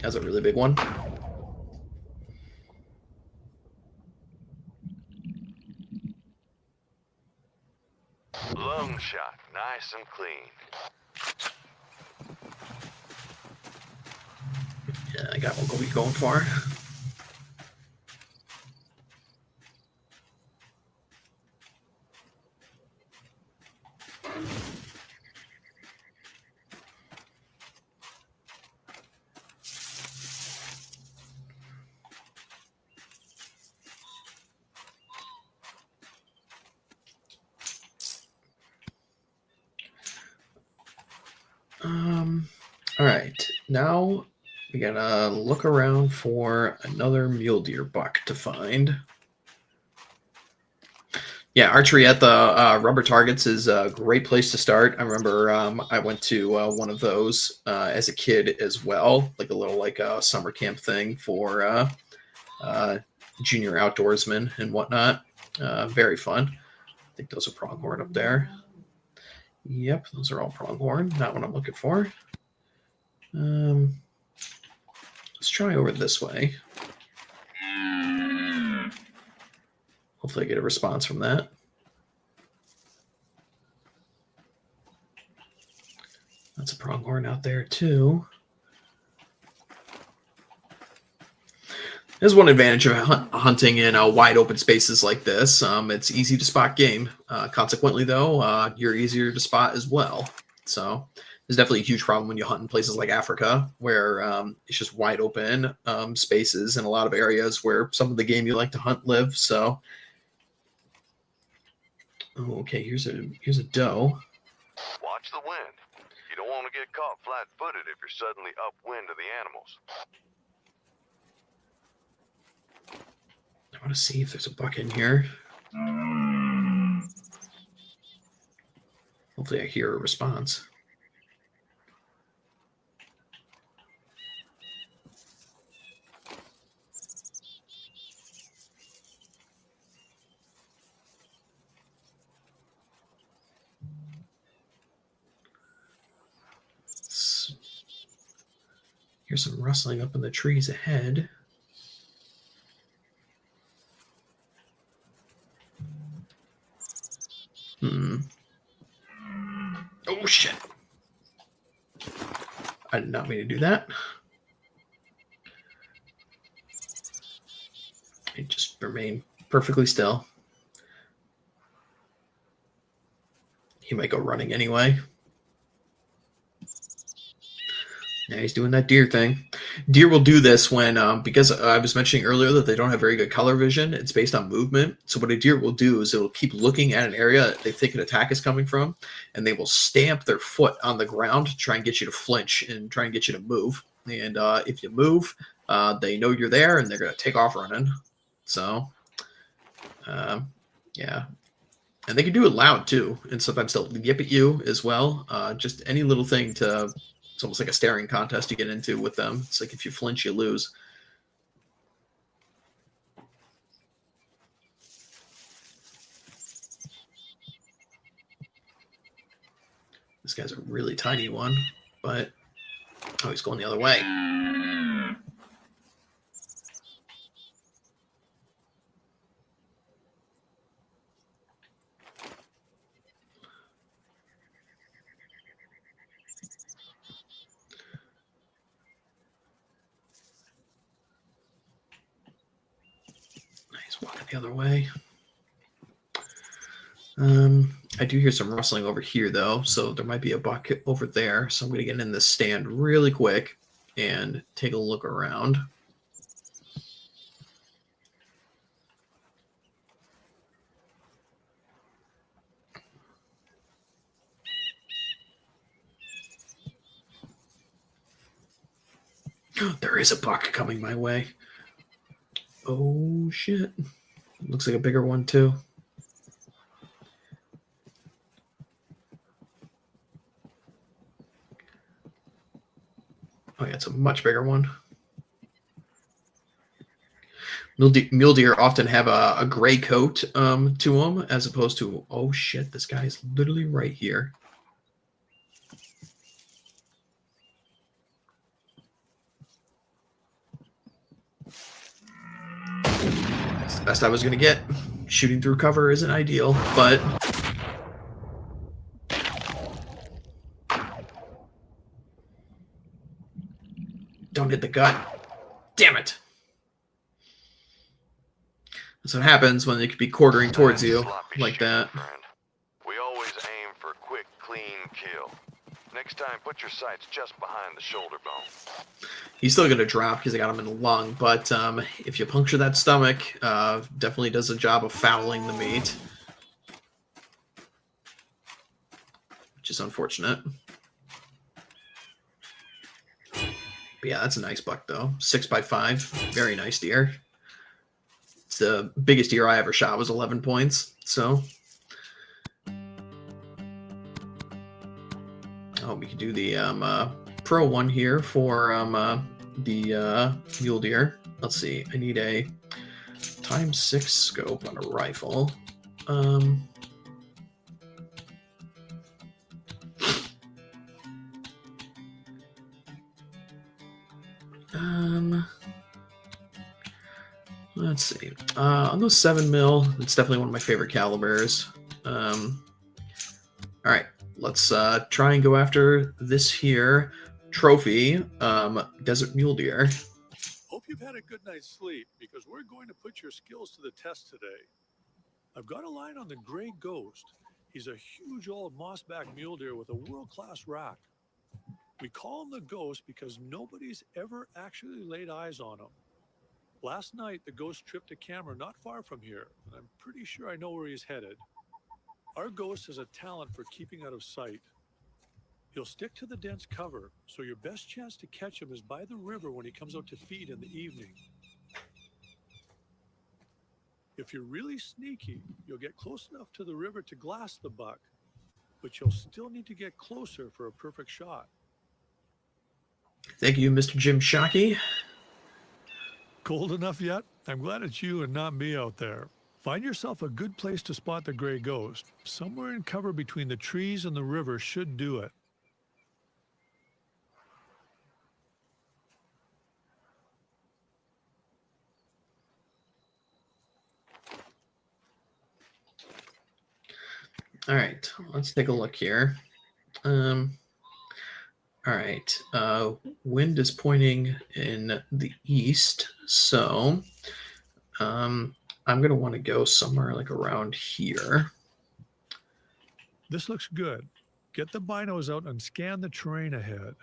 Speaker 1: That's a really big one.
Speaker 2: Lung shot. Nice and clean.
Speaker 1: Yeah, I got one going far. All right, now we gotta look around for another mule deer buck to find. Yeah, archery at the rubber targets is a great place to start. I remember I went to one of those as a kid as well, like a little summer camp thing for junior outdoorsmen and whatnot. Very fun. I think those are pronghorn up there. Yep, those are all pronghorn. Not what I'm looking for. Let's try over this way. Hopefully I get a response from that. That's a pronghorn out there too. There's one advantage of hunting in wide open spaces like this. It's easy to spot game. Consequently, though, you're easier to spot as well. So there's definitely a huge problem when you hunt in places like Africa, where it's just wide open spaces in a lot of areas where some of the game you like to hunt live. So, okay, here's a doe.
Speaker 2: Watch the wind. You don't want to get caught flat-footed if you're suddenly upwind of the animals.
Speaker 1: I want to see if there's a buck in here. Hopefully I hear a response. Here's some rustling up in the trees ahead. I did not mean to do that. It just remain perfectly still. He might go running anyway. Yeah, he's doing that deer thing. Deer will do this when, because I was mentioning earlier that they don't have very good color vision. It's based on movement. So what a deer will do is it'll keep looking at an area they think an attack is coming from, and they will stamp their foot on the ground to try and get you to flinch and try and get you to move. And if you move, they know you're there, and they're going to take off running. So, yeah. And they can do it loud, too. And sometimes they'll yip at you as well. Just any little thing to... It's almost like a staring contest you get into with them. It's like if you flinch, you lose. This guy's a really tiny one, but... Oh, he's going the other way. He's walking the other way. I do hear some rustling over here, though, so there might be a bucket over there. So I'm going to get in this stand really quick and take a look around. There is a buck coming my way. Oh, shit. Looks like a bigger one, too. Oh, yeah, it's a much bigger one. Mule deer often have a gray coat to them, as opposed to, oh, shit, this guy's literally right here. That's the best I was going to get. Shooting through cover isn't ideal, but... Don't hit the gut. Damn it. That's what happens when they could be quartering towards you like that.
Speaker 2: We always aim for a quick, clean kill. Next time, put your sights just behind the shoulder bone.
Speaker 1: He's still going to drop because I got him in the lung, but if you puncture that stomach, definitely does a job of fouling the meat. Which is unfortunate. But yeah, that's a nice buck, though. 6x5. Very nice deer. It's the biggest deer I ever shot was 11 points, so... Oh, we could do the Pro one here for the mule deer. Let's see. I need a ×6 scope on a rifle. Let's see. On those 7mm, it's definitely one of my favorite calibers. All right. Let's try and go after this here trophy, desert mule deer.
Speaker 3: Hope you've had a good night's sleep, because we're going to put your skills to the test today. I've got a line on the Gray Ghost. He's a huge old mossback mule deer with a world-class rack. We call him the Ghost because nobody's ever actually laid eyes on him. Last night, the Ghost tripped a camera not far from here, and I'm pretty sure I know where he's headed. Our Ghost has a talent for keeping out of sight. He'll stick to the dense cover, so your best chance to catch him is by the river when he comes out to feed in the evening. If you're really sneaky, you'll get close enough to the river to glass the buck, but you'll still need to get closer for a perfect shot.
Speaker 1: Thank you, Mr. Jim Shockey.
Speaker 3: Cold enough yet? I'm glad it's you and not me out there. Find yourself a good place to spot the Gray Ghost. Somewhere in cover between the trees and the river should do it.
Speaker 1: All right, let's take a look here. All right. Wind is pointing in the east, so I'm going to want to go somewhere like around here.
Speaker 3: This looks good. Get the binos out and scan the terrain ahead.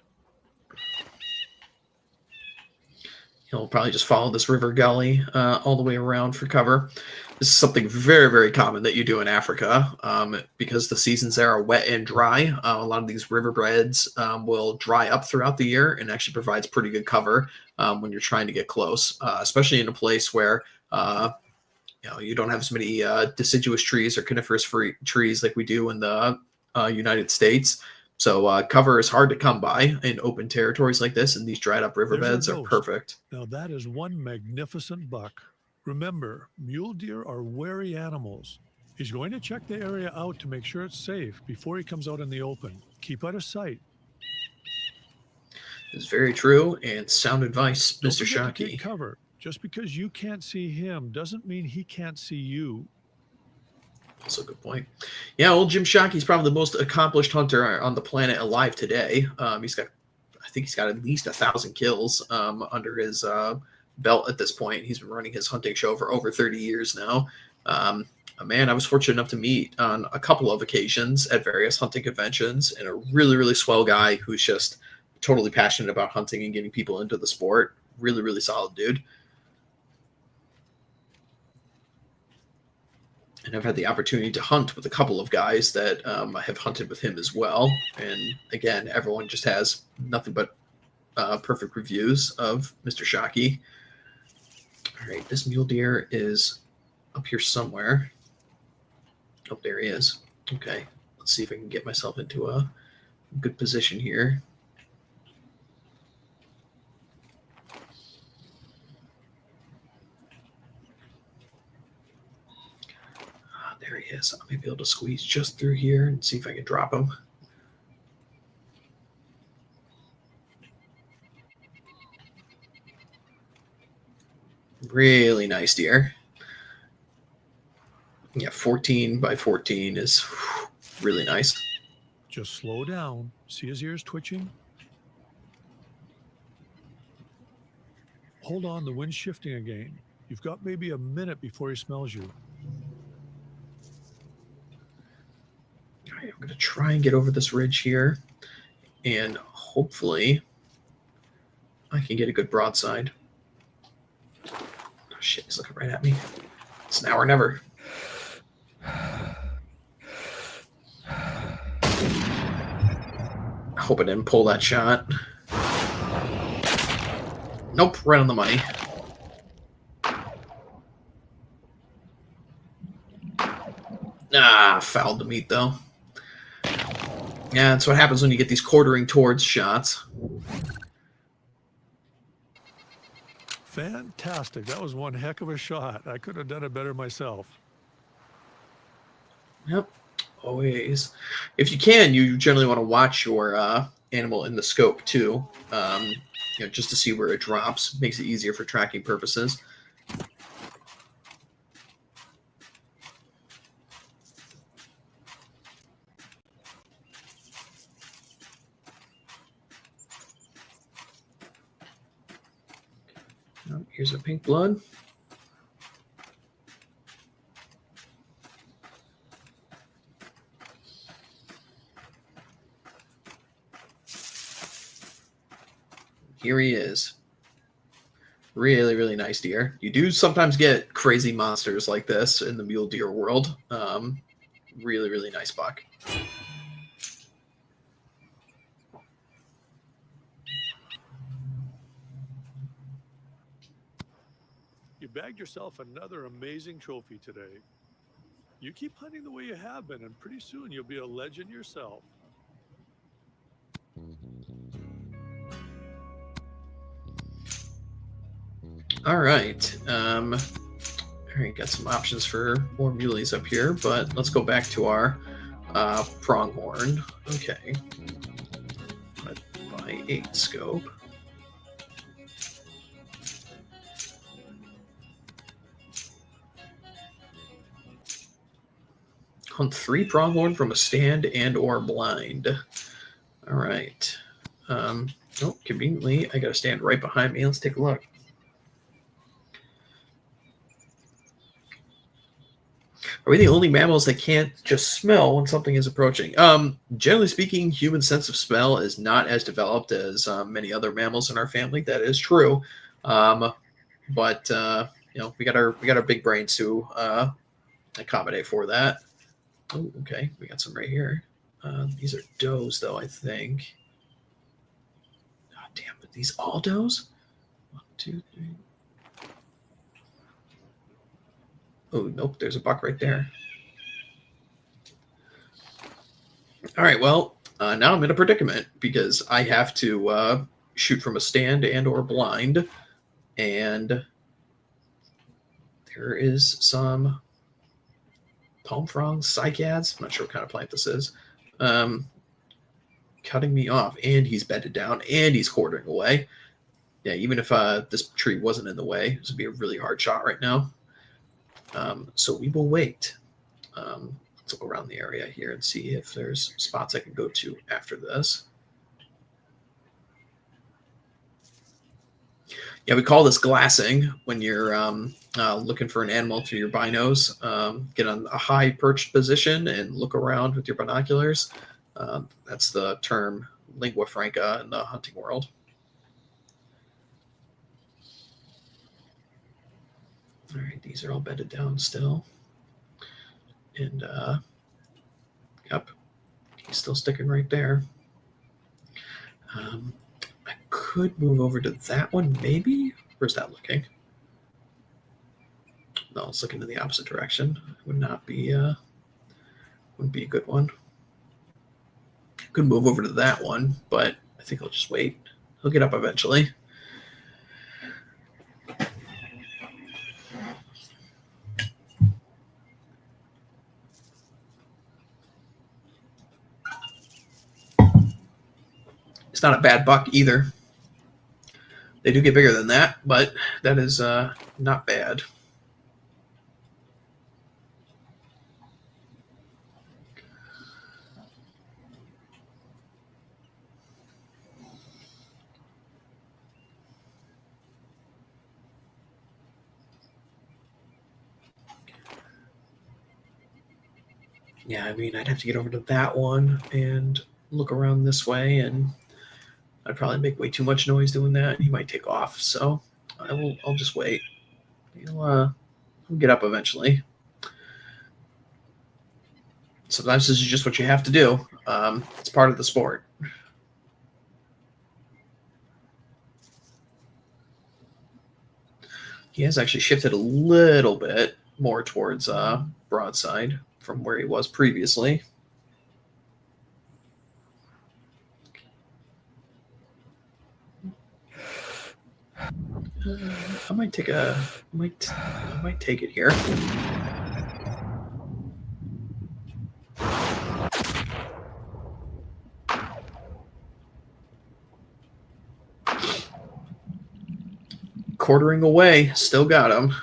Speaker 1: He'll probably just follow this river gully all the way around for cover. This is something very, very common that you do in Africa because the seasons there are wet and dry. A lot of these riverbeds will dry up throughout the year and actually provides pretty good cover when you're trying to get close, especially in a place where you don't have as many deciduous trees or coniferous trees like we do in the United States. So cover is hard to come by in open territories like this, and these dried up riverbeds are perfect.
Speaker 3: Now that is one magnificent buck. Remember, mule deer are wary animals. He's going to check the area out to make sure it's safe before he comes out in the open. Keep out of sight.
Speaker 1: It's very true and sound advice,
Speaker 3: Don't
Speaker 1: Mr.
Speaker 3: forget to
Speaker 1: Shockey.
Speaker 3: take cover. Just because you can't see him doesn't mean he can't see you.
Speaker 1: Also a good point. Yeah, old Jim Shockey's probably the most accomplished hunter on the planet alive today. I think he's got at least 1,000 kills under his belt at this point. He's been running his hunting show for over 30 years now. A man I was fortunate enough to meet on a couple of occasions at various hunting conventions, and a really, really swell guy who's just totally passionate about hunting and getting people into the sport. Really, really solid dude. And I've had the opportunity to hunt with a couple of guys that I have hunted with him as well. And again, everyone just has nothing but perfect reviews of Mr. Shockey. All right, this mule deer is up here somewhere. Oh, there he is. Okay, let's see if I can get myself into a good position here. There he is. I may be able to squeeze just through here and see if I can drop him. Really nice deer. Yeah, 14 by 14 is really nice.
Speaker 3: Just slow down. See his ears twitching? Hold on, the wind's shifting again. You've got maybe a minute before he smells you.
Speaker 1: All right, I'm going to try and get over this ridge here, and hopefully I can get a good broadside. Oh, shit, he's looking right at me. It's now or never. I hope I didn't pull that shot. Nope, right on the money. Fouled the meat, though. Yeah, that's what happens when you get these quartering towards shots.
Speaker 3: Fantastic. That was one heck of a shot. I could have done it better myself.
Speaker 1: Yep, always. If you can, you generally want to watch your animal in the scope, too. Just to see where it drops. Makes it easier for tracking purposes. Oh, here's a pink blood. Here he is. Really, really nice deer. You do sometimes get crazy monsters like this in the mule deer world. Really, really nice buck.
Speaker 3: You bagged yourself another amazing trophy today. You keep hunting the way you have been, and pretty soon you'll be a legend yourself.
Speaker 1: All right. All right, got some options for more muleys up here, but let's go back to our pronghorn. Okay. By 8 scope. Hunt 3 pronghorn from a stand and or blind. All right. Oh, conveniently, I got to stand right behind me. Let's take a look. Are we the only mammals that can't just smell when something is approaching? Generally speaking, human sense of smell is not as developed as many other mammals in our family. That is true, but we got our big brains to accommodate for that. Oh, okay, we got some right here. These are does, though, I think. God damn it, these all does? 1, 2, 3. Oh, nope, there's a buck right there. All right, well, now I'm in a predicament because I have to shoot from a stand and or blind, and there is some palm fronds, cycads, I'm not sure what kind of plant this is, cutting me off, and he's bedded down, and he's quartering away. Yeah, even if this tree wasn't in the way, this would be a really hard shot right now. So we will wait. Let's look around the area here and see if there's spots I can go to after this. Yeah, we call this glassing when you're looking for an animal through your binos. Get on a high perched position and look around with your binoculars. That's the term lingua franca in the hunting world. All right, these are all bedded down still. And, yep, he's still sticking right there. I could move over to that one, maybe? Where's that looking? No, it's looking in the opposite direction. Wouldn't be a good one. Could move over to that one, but I think I'll just wait. He'll get up eventually. It's not a bad buck either. They do get bigger than that, but that is not bad. Yeah, I mean, I'd have to get over to that one and look around this way, and I'd probably make way too much noise doing that. He might take off, so I'll just wait. He'll get up eventually. Sometimes this is just what you have to do. It's part of the sport. He has actually shifted a little bit more towards broadside from where he was previously. I might take it here. Quartering away, still got him,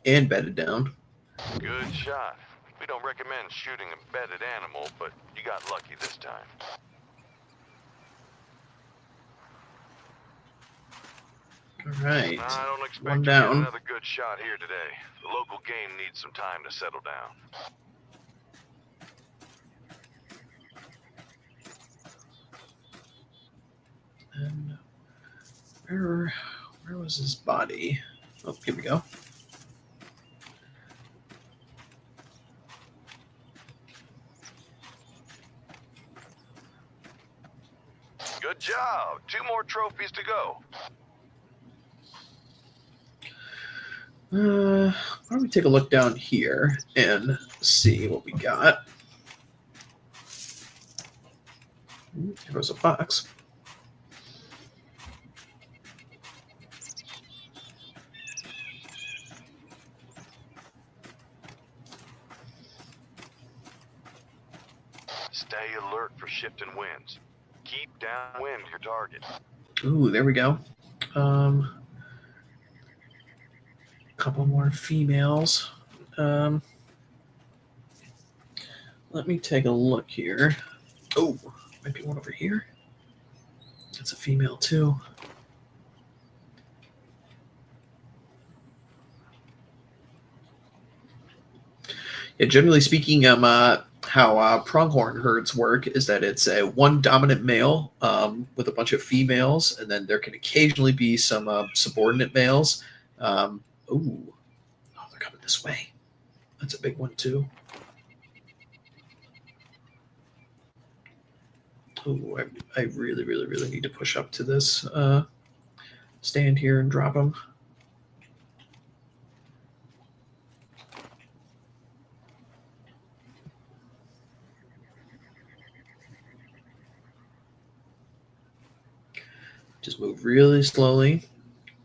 Speaker 1: and bedded down.
Speaker 2: Good shot. We don't recommend shooting a bedded animal, but you got lucky this time.
Speaker 1: All right.
Speaker 2: I don't expect
Speaker 1: One
Speaker 2: to
Speaker 1: down.
Speaker 2: get another good shot here today. The local game needs some time to settle down.
Speaker 1: And where was his body? Oh, here we go.
Speaker 2: Good job. 2 more trophies to go.
Speaker 1: Why don't we take a look down here and see what we got? There was a fox.
Speaker 2: Stay alert for shifting winds. Keep downwind your target.
Speaker 1: Ooh, there we go. Couple more females. Let me take a look here. Oh, might be one over here. It's a female too. Yeah, generally speaking, how pronghorn herds work is that it's a one dominant male with a bunch of females, and then there can occasionally be some subordinate males. Ooh, oh, they're coming this way. That's a big one too. Ooh, I really, really, really need to push up to this stand here and drop them. Just move really slowly.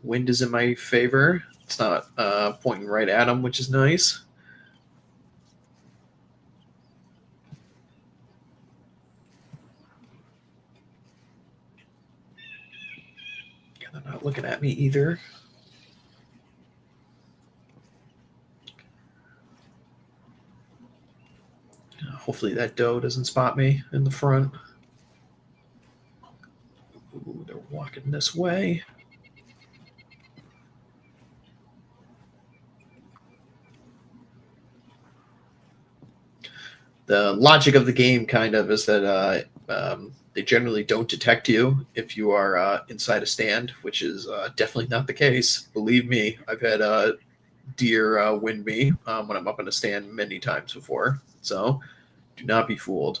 Speaker 1: Wind is in my favor. It's not pointing right at them, which is nice. Yeah, they're not looking at me either. Hopefully that doe doesn't spot me in the front. Ooh, they're walking this way. The logic of the game kind of is that they generally don't detect you if you are inside a stand, which is definitely not the case. Believe me, I've had deer wind me when I'm up in a stand many times before. So do not be fooled.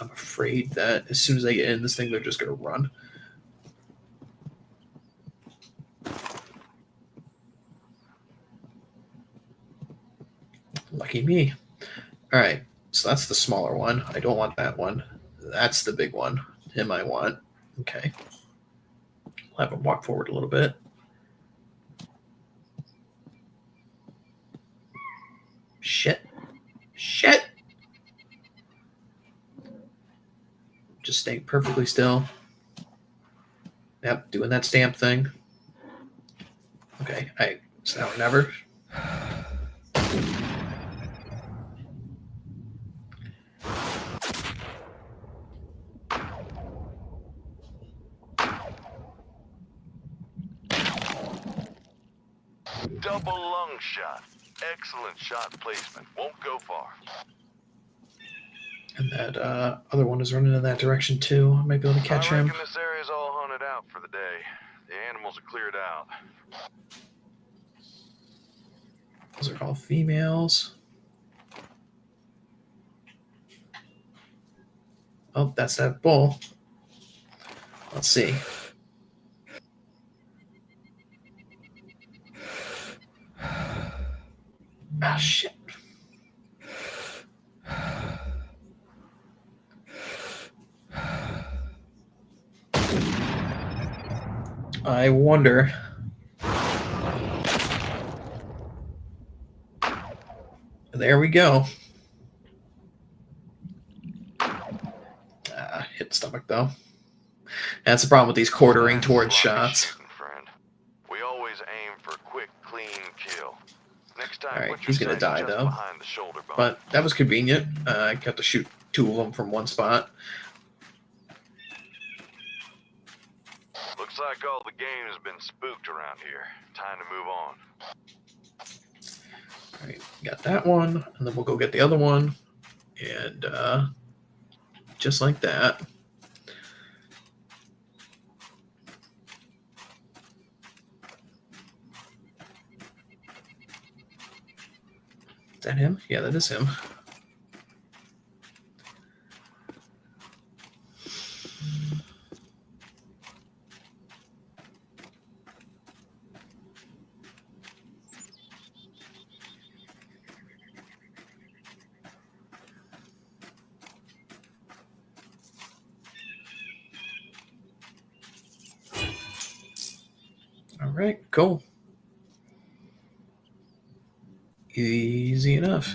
Speaker 1: I'm afraid that as soon as they get in this thing, they're just going to run. Lucky me. All right, so that's the smaller one. I don't want that one. That's the big one. Him I want. Okay. I'll have him walk forward a little bit. Shit. Shit. Just staying perfectly still. Yep, doing that stamp thing. Okay, it's now or never.
Speaker 2: Double lung shot. Excellent shot placement. Won't go far.
Speaker 1: And that other one is running in that direction too. I might be able to catch
Speaker 2: I
Speaker 1: him.
Speaker 2: reckon this area's all hunted out for the day. The animals are cleared out.
Speaker 1: Those are all females. Oh, that's that bull. Let's see. Ah, shit. I wonder. There we go. Hit stomach though. That's the problem with these quartering towards shots.
Speaker 2: Shooting, friend. We always aim for quick, clean kill. Next time,
Speaker 1: All right,
Speaker 2: put your
Speaker 1: he's gonna
Speaker 2: sights
Speaker 1: die
Speaker 2: just
Speaker 1: though.
Speaker 2: behind the shoulder bone.
Speaker 1: But that was convenient. I got to shoot two of them from one spot.
Speaker 2: Looks like all the game has been spooked around here. Time to move on.
Speaker 1: All right, got that one, and then we'll go get the other one, and just like that. Is that him? Yeah, that is him. All right, cool. Easy enough.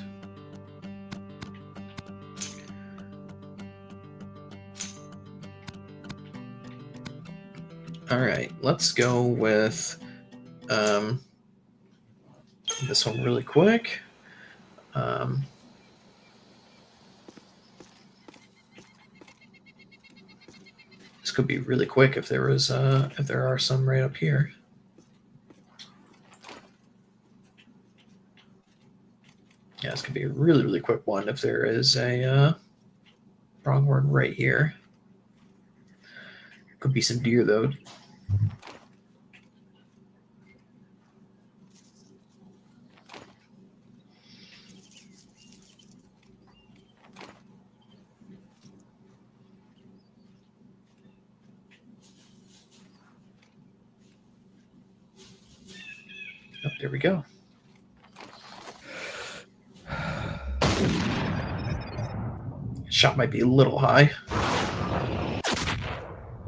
Speaker 1: All right, let's go with this one really quick. This could be really quick if there are some right up here. Yeah, this could be a really, really quick one if there is a pronghorn right here. Could be some deer, though. Oh, there we go. Shot might be a little high.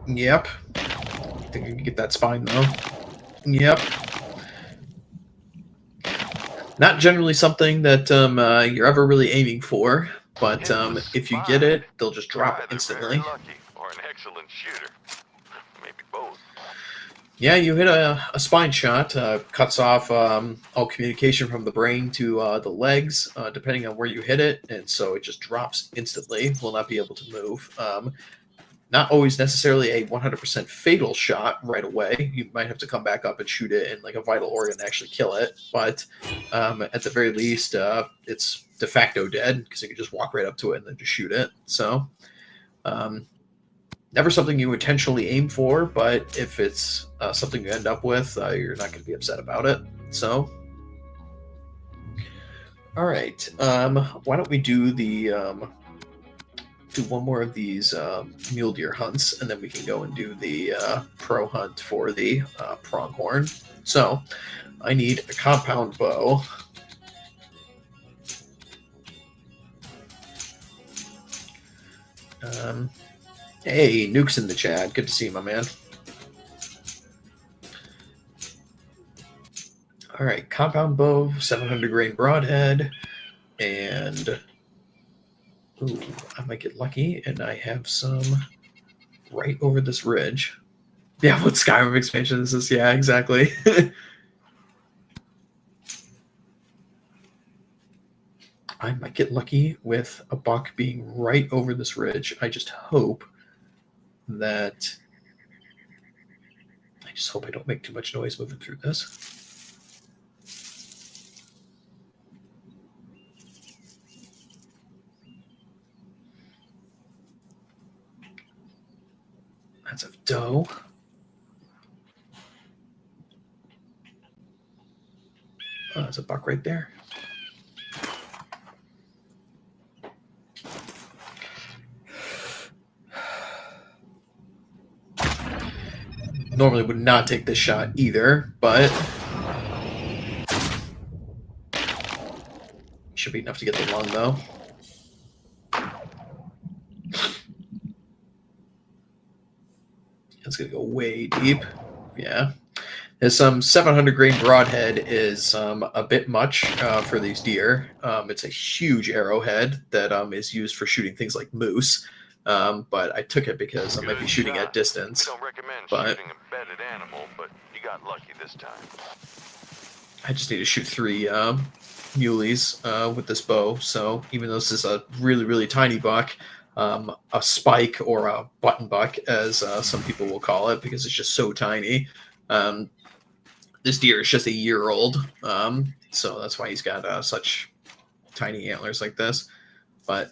Speaker 1: Yep. I think I can get that spine, though. Yep. Not generally something that you're ever really aiming for, but if you get it, they'll just drop instantly.
Speaker 2: Very lucky or an excellent shooter. Maybe both.
Speaker 1: Yeah, you hit a spine shot, cuts off all communication from the brain to the legs, depending on where you hit it, and so it just drops instantly, will not be able to move. Not always necessarily a 100% fatal shot right away. You might have to come back up and shoot it in like a vital organ to actually kill it, but at the very least, it's de facto dead because you can just walk right up to it and then just shoot it. So never something you intentionally aim for, but if it's something you end up with, you're not going to be upset about it. So, all right. Why don't we do do one more of these mule deer hunts, and then we can go and do the pro hunt for the pronghorn. So, I need a compound bow. Hey, Nuke's in the chat. Good to see you, my man. All right, compound bow, 700 grain broadhead, and ooh, I might get lucky, and I have some right over this ridge. Yeah, what Skyrim expansion is this? Yeah, exactly. I might get lucky with a buck being right over this ridge. I just hope that I don't make too much noise moving through this. That's a doe. Oh, there's a buck right there. Normally would not take this shot either, but should be enough to get the lung, though. It's going to go way deep. Yeah. There's some 700 grain broadhead is a bit much for these deer. It's a huge arrowhead that is used for shooting things like moose. But I took it because I might be shooting at distance.
Speaker 2: We don't recommend shooting a bedded animal, but you got lucky this time.
Speaker 1: I just need to shoot 3 muleys with this bow. So even though this is a really, really tiny buck, a spike or a button buck, as some people will call it, because it's just so tiny. This deer is just a year old, so that's why he's got such tiny antlers like this. But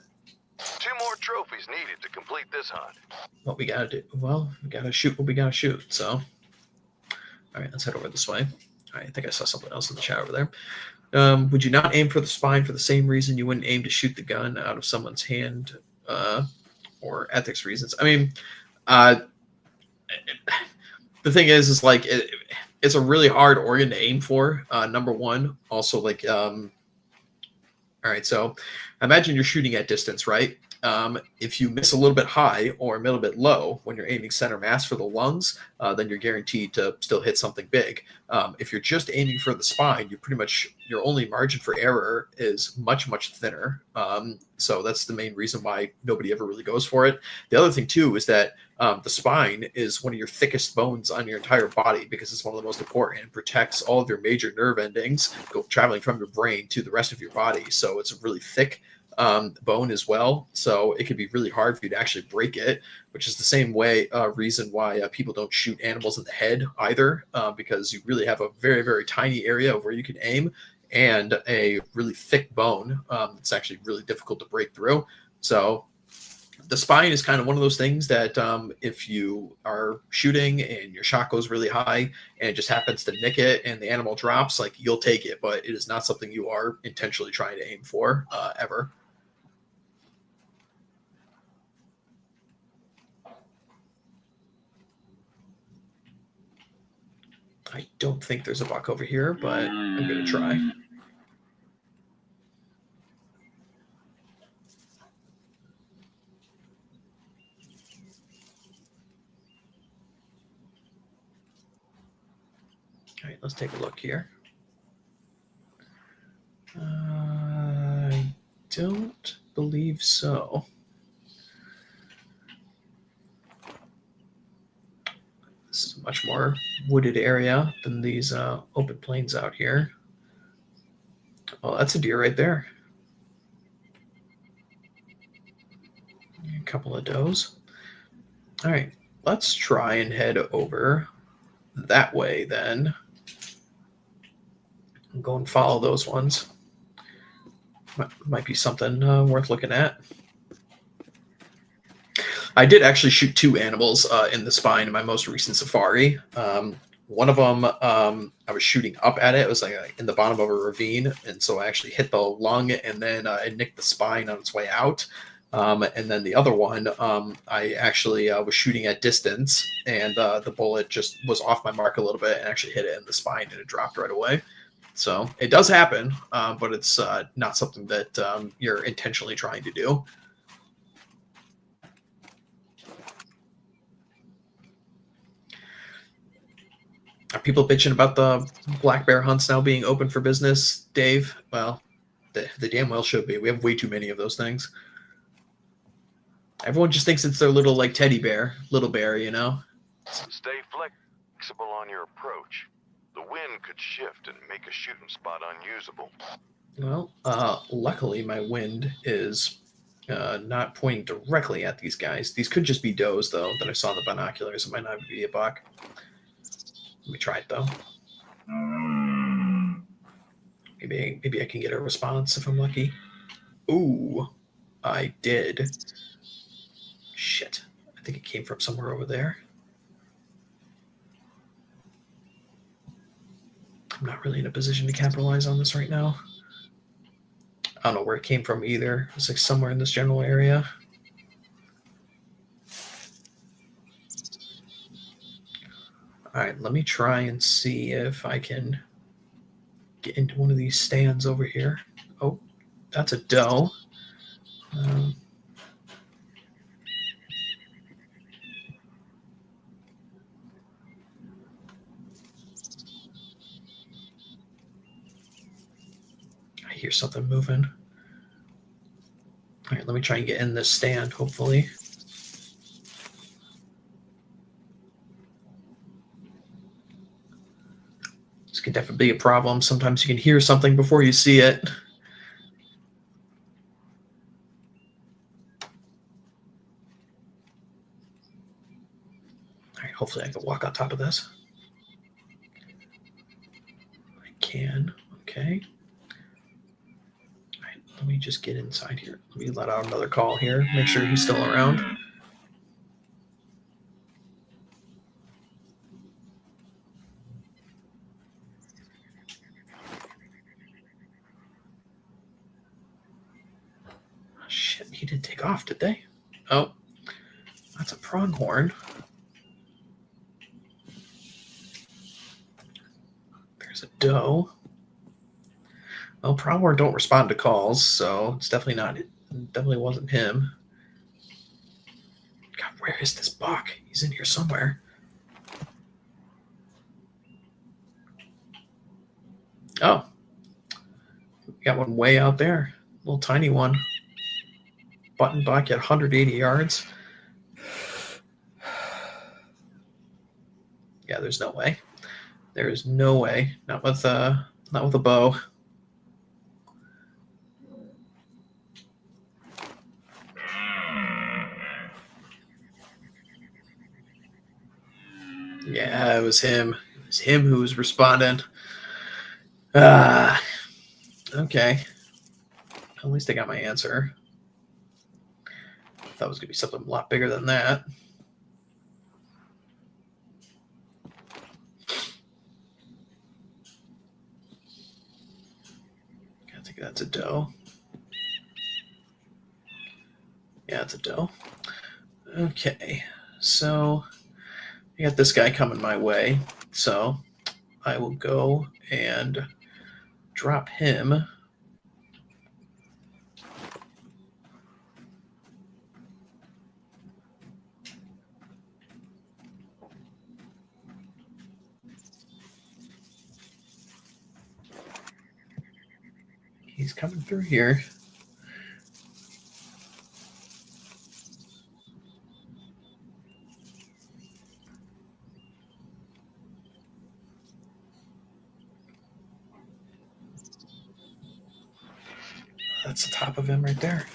Speaker 2: 2 more trophies needed to complete this hunt.
Speaker 1: What we gotta do? Well, we gotta shoot what we gotta shoot. So, all right, let's head over this way. All right, I think I saw something else in the chat over there. Would you not aim for the spine for the same reason you wouldn't aim to shoot the gun out of someone's hand, or ethics reasons? I mean, the thing is like it's a really hard organ to aim for. Number one, also like, all right, so imagine you're shooting at distance, right? If you miss a little bit high or a little bit low when you're aiming center mass for the lungs, then you're guaranteed to still hit something big. If you're just aiming for the spine, you pretty much, your only margin for error is much, much thinner. So that's the main reason why nobody ever really goes for it. The other thing too is that the spine is one of your thickest bones on your entire body because it's one of the most important and protects all of your major nerve endings traveling from your brain to the rest of your body. So it's a really thick bone as well. So it could be really hard for you to actually break it, which is the same reason why people don't shoot animals in the head either, because you really have a very, very tiny area of where you can aim and a really thick bone. It's actually really difficult to break through. So the spine is kind of one of those things that if you are shooting and your shot goes really high and it just happens to nick it and the animal drops, like, you'll take it, but it is not something you are intentionally trying to aim for ever. I don't think there's a buck over here, but I'm going to try. All right, let's take a look here. I don't believe so. This is a much more wooded area than these open plains out here. Oh, that's a deer right there. A couple of does. All right, let's try and head over that way then. Go and follow those ones. Might be something worth looking at. I did actually shoot 2 animals in the spine in my most recent safari. One of them, I was shooting up at it. It was like in the bottom of a ravine, and so I actually hit the lung, and then it nicked the spine on its way out. And then the other one, I actually was shooting at distance, and the bullet just was off my mark a little bit and actually hit it in the spine, and it dropped right away. So it does happen, but it's not something that you're intentionally trying to do. Are people bitching about the black bear hunts now being open for business, Dave? Well, the damn well should be. We have way too many of those things. Everyone just thinks it's their little, like, teddy bear, little bear, you know?
Speaker 2: Stay flexible on your approach. The wind could shift and make a shooting spot unusable.
Speaker 1: Well, luckily my wind is not pointing directly at these guys. These could just be does, though, that I saw in the binoculars. It might not be a buck. Let me try it, though. Maybe I can get a response if I'm lucky. Ooh, I did. Shit. I think it came from somewhere over there. I'm not really in a position to capitalize on this right now. I don't know where it came from either. It's like somewhere in this general area. All right, let me try and see if I can get into one of these stands over here. Oh, that's a doe. I hear something moving. All right, let me try and get in this stand, hopefully. This can definitely be a problem. Sometimes you can hear something before you see it. All right, hopefully I can walk on top of this. I can. Okay. All right, let me just get inside here. Let me let out another call here. Make sure he's still around. Shit, he didn't take off, did they? Oh, that's a pronghorn. There's a doe. Well, pronghorn don't respond to calls, so it's definitely not. It definitely wasn't him. God, where is this buck? He's in here somewhere. Oh, we got one way out there. Little tiny one. Button buck at 180 yards. Yeah, there's no way. There is no way. Not with a bow. was him. It was him who was responding. Ah, okay. At least I got my answer. I thought it was going to be something a lot bigger than that. I think that's a doe. Yeah, it's a doe. Okay, so I got this guy coming my way. So I will go and drop him. He's coming through here. That's the top of him right there.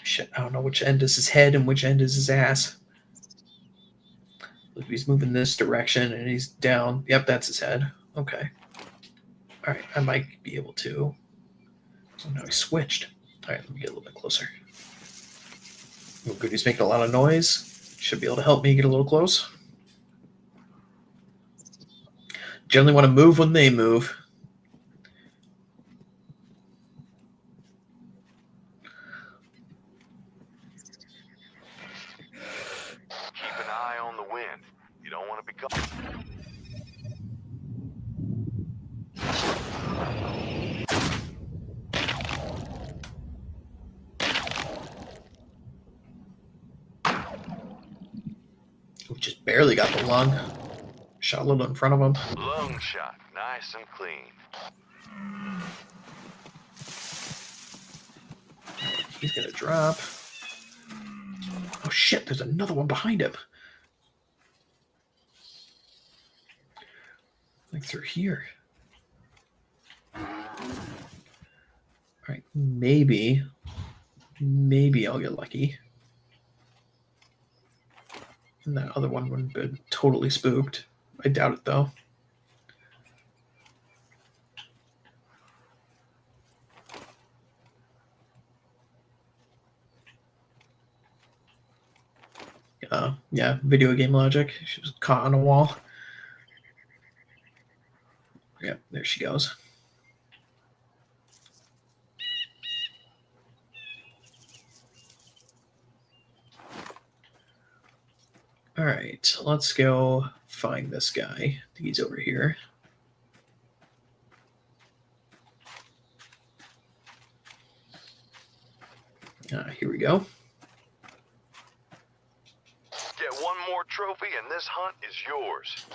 Speaker 1: Shit, I don't know which end is his head and which end is his ass. If he's moving this direction and he's down. Yep, that's his head. Okay. All right, I might be able to. Oh, no, he switched. All right, let me get a little bit closer. Oh, good, he's making a lot of noise. Should be able to help me get a little close. Generally want to move when they move.
Speaker 2: Keep an eye on the wind. You don't want to become...
Speaker 1: We just barely got the lung. Shot a little in front of him.
Speaker 2: Lung shot, nice and clean.
Speaker 1: He's gonna drop. Oh shit, there's another one behind him. Like through here. Alright, maybe I'll get lucky. And that other one wouldn't have been totally spooked. I doubt it though. Yeah, video game logic. She was caught on a wall. Yep, there she goes. All right, let's go find this guy. I think he's over here. Here we go.
Speaker 2: Get one more trophy and this hunt is yours.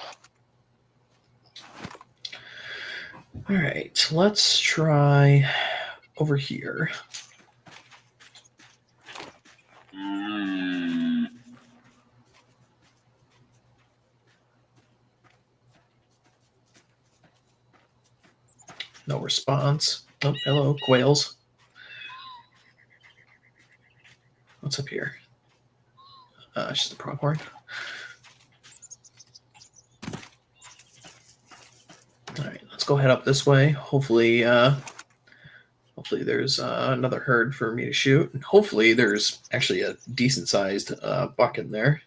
Speaker 1: All right, let's try over here. No response. Oh, hello, quails. What's up here? It's just a pronghorn. All right, let's go head up this way. Hopefully there's another herd for me to shoot. And hopefully there's actually a decent-sized buck in there.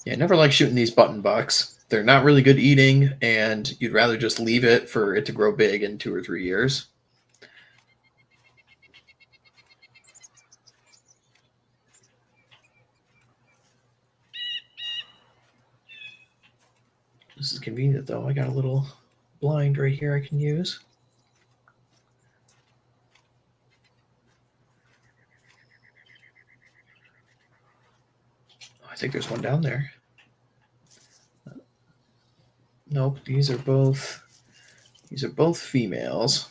Speaker 1: Yeah, I never like shooting these button bucks. They're not really good eating, and you'd rather just leave it for it to grow big in 2 or 3 years. This is convenient, though. I got a little blind right here I can use. I think there's one down there. Nope, these are both females.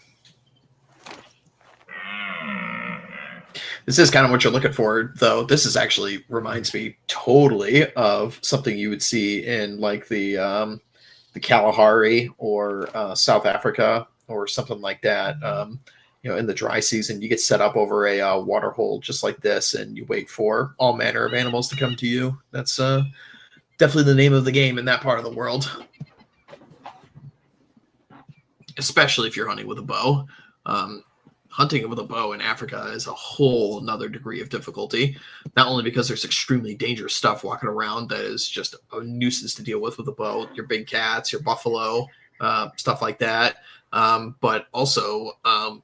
Speaker 1: This is kind of what you're looking for, though. This is actually reminds me totally of something you would see in like the Kalahari or South Africa or something like that. in the dry season, you get set up over a water hole just like this, and you wait for all manner of animals to come to you. That's definitely the name of the game in that part of the world, especially if you're hunting with a bow. Hunting with a bow in Africa is a whole another degree of difficulty, not only because there's extremely dangerous stuff walking around that is just a nuisance to deal with a bow, your big cats, your buffalo, stuff like that, but also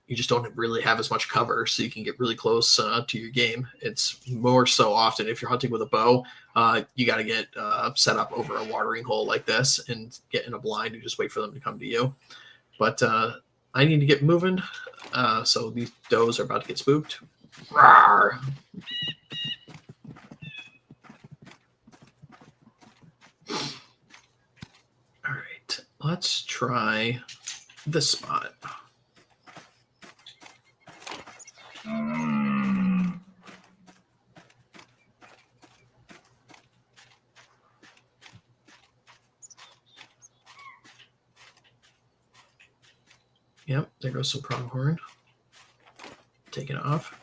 Speaker 1: you just don't really have as much cover, so you can get really close to your game. It's more so often if you're hunting with a bow, you got to get set up over a watering hole like this and get in a blind and just wait for them to come to you. But I need to get moving, so these does are about to get spooked. Rawr. All right, let's try this spot. Yep, there goes some pronghorn. Take it off.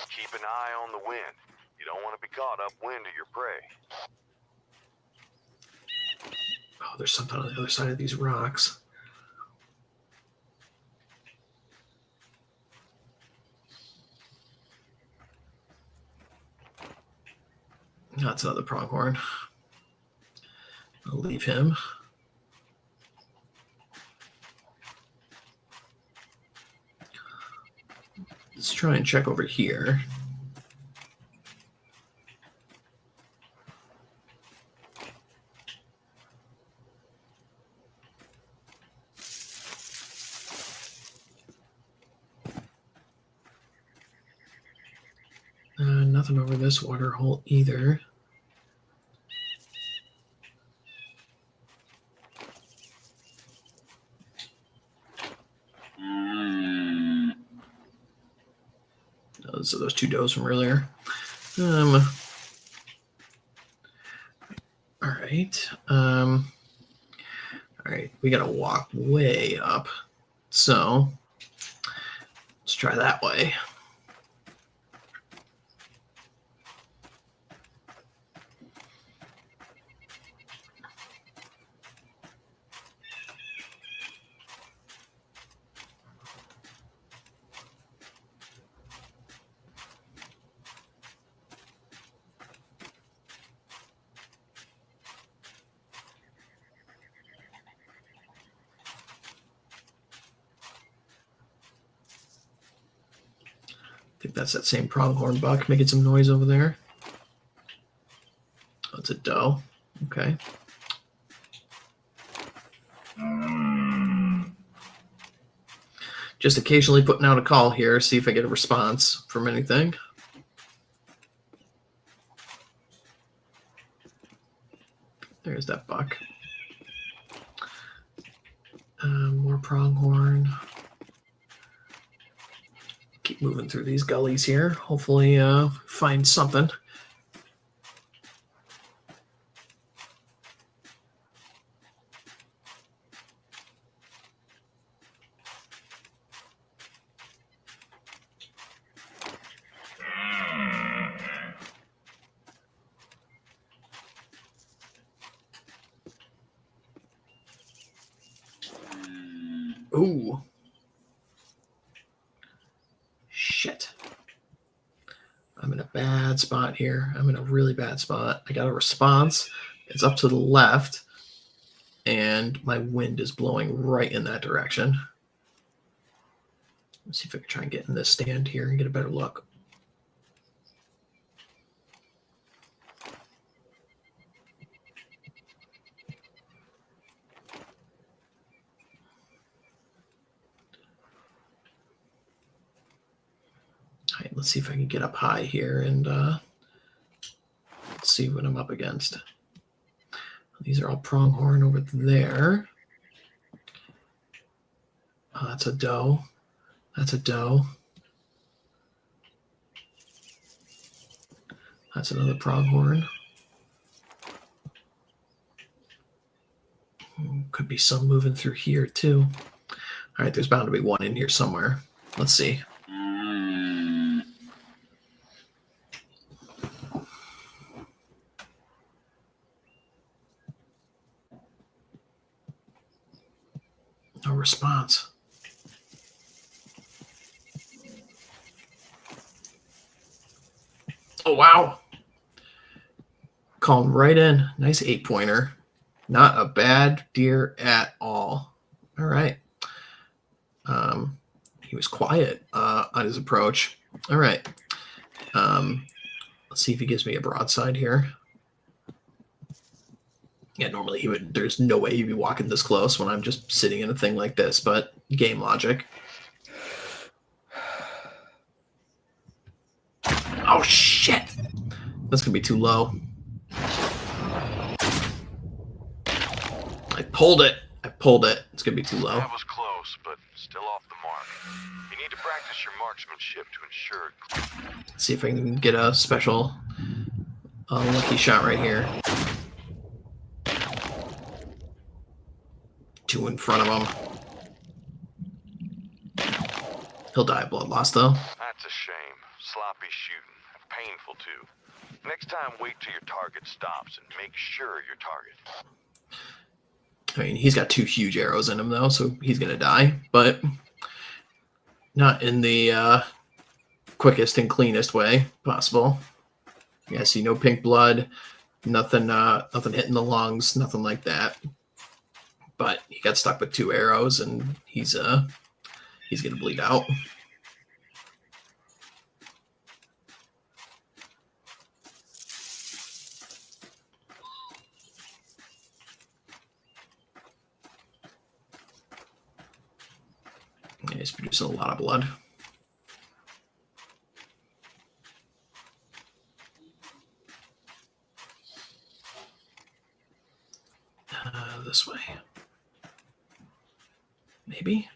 Speaker 2: Keep an eye on the wind. You don't want to be caught upwind of your prey.
Speaker 1: Oh, there's something on the other side of these rocks. That's another pronghorn. I'll leave him. Let's try and check over here. Nothing over this water hole either. So those two does from earlier. All right. All right. We got to walk way up. So let's try that way. I think that's that same pronghorn buck making some noise over there. Oh, it's a doe. Okay. Just occasionally putting out a call here, see if I get a response from anything. There's that buck. More pronghorn. Keep moving through these gullies here. Hopefully find something. Ooh. Shit. I'm in a bad spot here. I'm in a really bad spot. I got a response. It's up to the left, and my wind is blowing right in that direction. Let's see if I can try and get in this stand here and get a better look. All right, let's see if I can get up high here and see what I'm up against. These are all pronghorn over there. Oh, that's a doe. That's a doe. That's another pronghorn. Could be some moving through here too. All right, there's bound to be one in here somewhere. Let's see. No response. Oh, wow. Calling right in. Nice 8-pointer. Not a bad deer at all. All right. He was quiet on his approach. All right. Let's see if he gives me a broadside here. Yeah, normally he would. There's no way he'd be walking this close when I'm just sitting in a thing like this, but game logic. Oh, shit. That's going to be too low. I pulled it. It's going to be too low.
Speaker 2: That was close, but still off the mark. You need to practice your marksmanship to ensure.
Speaker 1: Let's see if I can get a special lucky shot right here. 2 in front of him. He'll die of blood loss, though.
Speaker 2: That's a shame. Sloppy shooting. Painful, too. Next time, wait till your target stops and make sure your target.
Speaker 1: I mean, he's got 2 huge arrows in him, though, so he's going to die. But not in the quickest and cleanest way possible. Yeah, see, no pink blood. Nothing hitting the lungs. Nothing like that. But he got stuck with 2 arrows, and he's going to bleed out. Yeah, he's producing a lot of blood. This way. Maybe?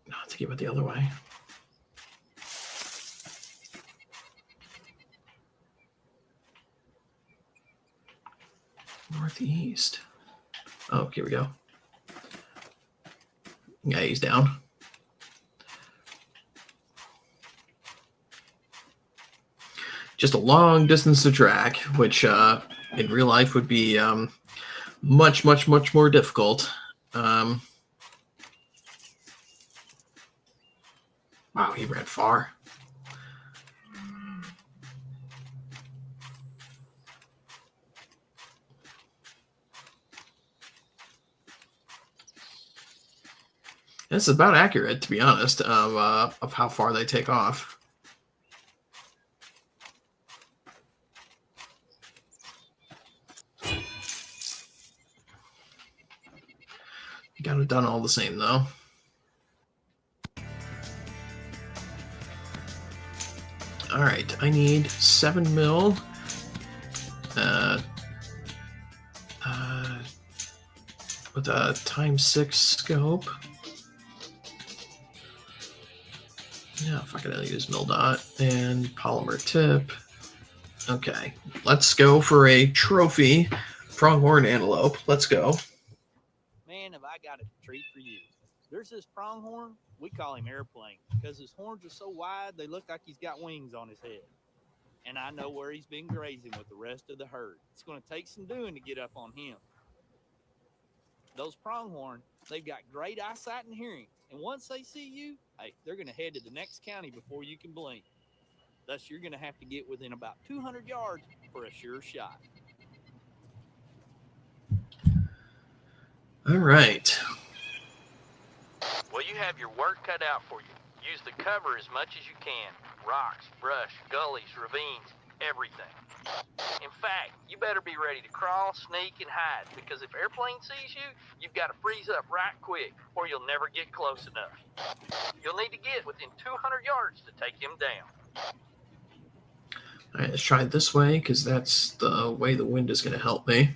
Speaker 1: No, I think he went the other way. Northeast. Oh, here we go. Yeah, he's down. Just a long distance to track, which in real life would be much, much, much more difficult. Wow, he ran far. It's about accurate, to be honest, of how far they take off. Got it done all the same, though. All right, I need 7 mil. With a ×6 scope. Yeah, fuck it, I'll use mil dot and polymer tip. Okay, let's go for a trophy pronghorn antelope. Let's go.
Speaker 4: Man, have I got a treat for you. There's this pronghorn. We call him Airplane because his horns are so wide they look like he's got wings on his head. And I know where he's been grazing with the rest of the herd. It's going to take some doing to get up on him. Those pronghorn, they've got great eyesight and hearing. And once they see you, hey, they're going to head to the next county before you can blink. Thus, you're going to have to get within about 200 yards for a sure shot.
Speaker 1: All right.
Speaker 5: Well, you have your work cut out for you. Use the cover as much as you can. Rocks, brush, gullies, ravines, everything. In fact, you better be ready to crawl, sneak, and hide, because if Airplane sees you, you've got to freeze up right quick, or you'll never get close enough. You'll need to get within 200 yards to take him down.
Speaker 1: All right, let's try it this way, because that's the way the wind is going to help me.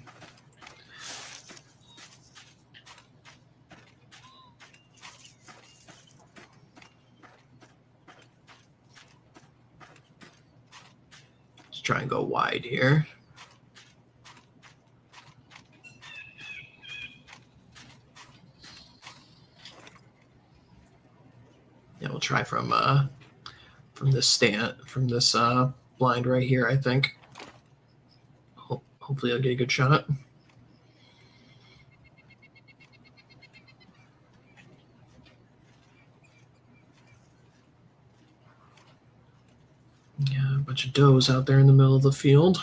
Speaker 1: Try and go wide here. Yeah, we'll try from this blind right here, I think. Hopefully I'll get a good shot. Yeah, a bunch of does out there in the middle of the field.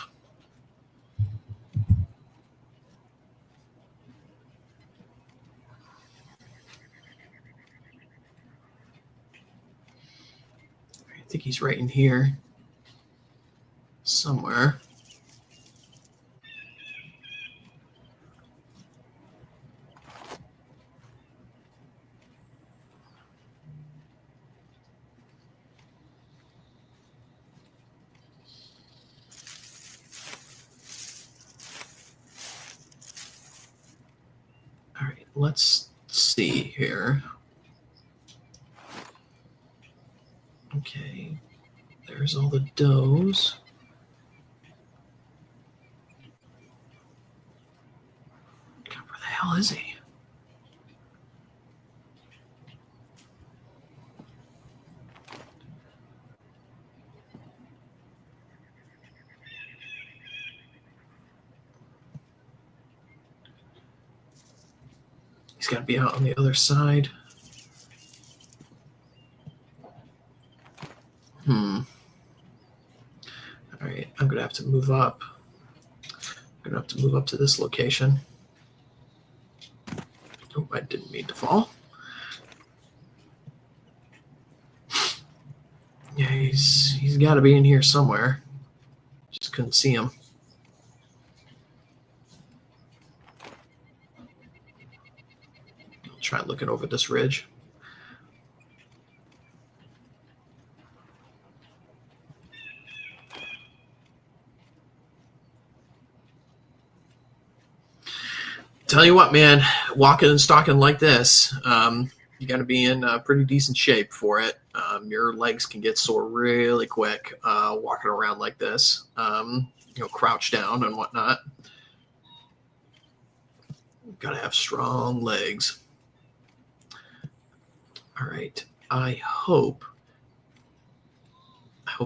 Speaker 1: I think he's right in here somewhere. All right, let's see here. Okay, there's all the does. God, where the hell is he? He's got to be out on the other side. All right, I'm going to have to move up. I'm going to have to move up to this location. Oh, I didn't mean to fall. Yeah, he's got to be in here somewhere. Just couldn't see him. I'll try looking over this ridge. Tell you what, man, walking and stalking like this, you got to be in pretty decent shape for it. Your legs can get sore really quick walking around like this, crouch down and whatnot. Got to have strong legs. All right. I hope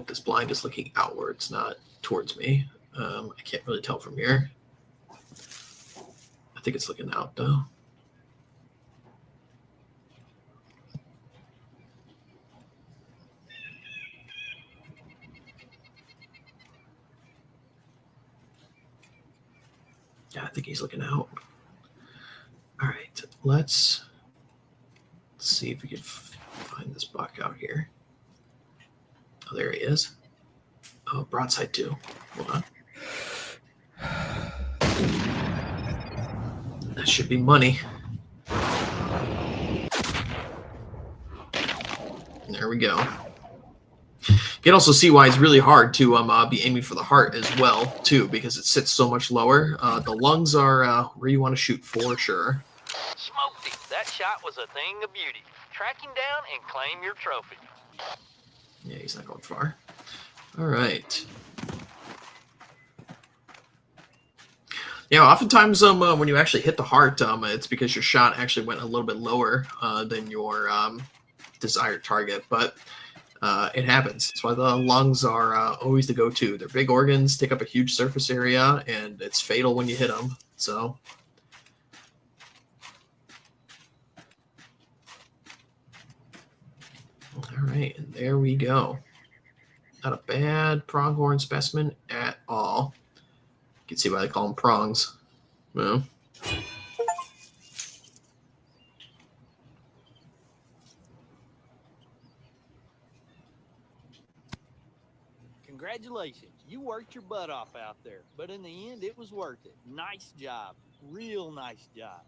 Speaker 1: this blind is looking outwards, not towards me. I can't really tell from here. I think it's looking out, though. Yeah, I think he's looking out. All right, let's see if we can find this buck out here. Oh, there he is. Oh, broadside 2. Hold on. That should be money. There we go. You can also see why it's really hard to be aiming for the heart as well, too, because it sits so much lower. The lungs are where you want to shoot for sure.
Speaker 5: Smoked him. That shot was a thing of beauty. Track him down and claim your trophy.
Speaker 1: Yeah, he's not going far. All right. Yeah, oftentimes when you actually hit the heart, it's because your shot actually went a little bit lower than your desired target, but it happens. That's why the lungs are always the go-to. They're big organs, take up a huge surface area, and it's fatal when you hit them. So, all right, and there we go. Not a bad pronghorn specimen at all. You can see why they call them prongs. Well,
Speaker 4: Congratulations. You worked your butt off out there, but in the end, it was worth it. Nice job. Real nice job.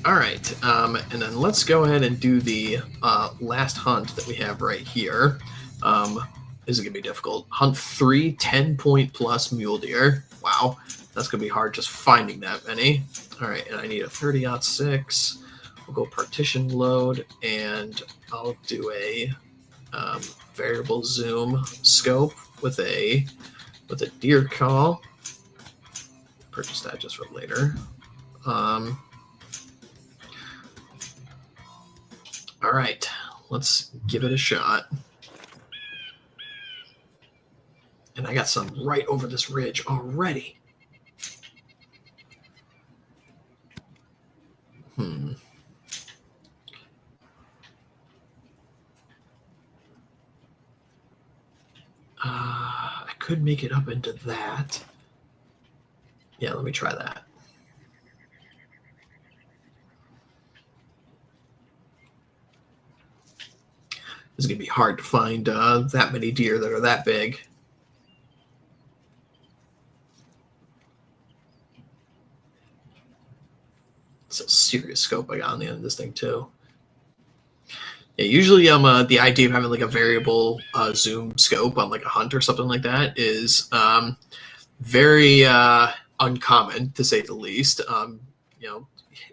Speaker 1: all right, and then let's go ahead and do the last hunt that we have right here. This is going to be difficult. Hunt 3 10-point plus mule deer. Wow, that's going to be hard just finding that many. All right, and I need a 30-06. We'll go partition load, and I'll do a variable zoom scope with a deer call. Purchase that just for later. All right, let's give it a shot. And I got some right over this ridge already. I could make it up into that. Yeah, let me try that. It's going to be hard to find that many deer that are that big. It's a serious scope I got on the end of this thing, too. Yeah, usually the idea of having like a variable zoom scope on like a hunt or something like that is very uncommon, to say the least. You know,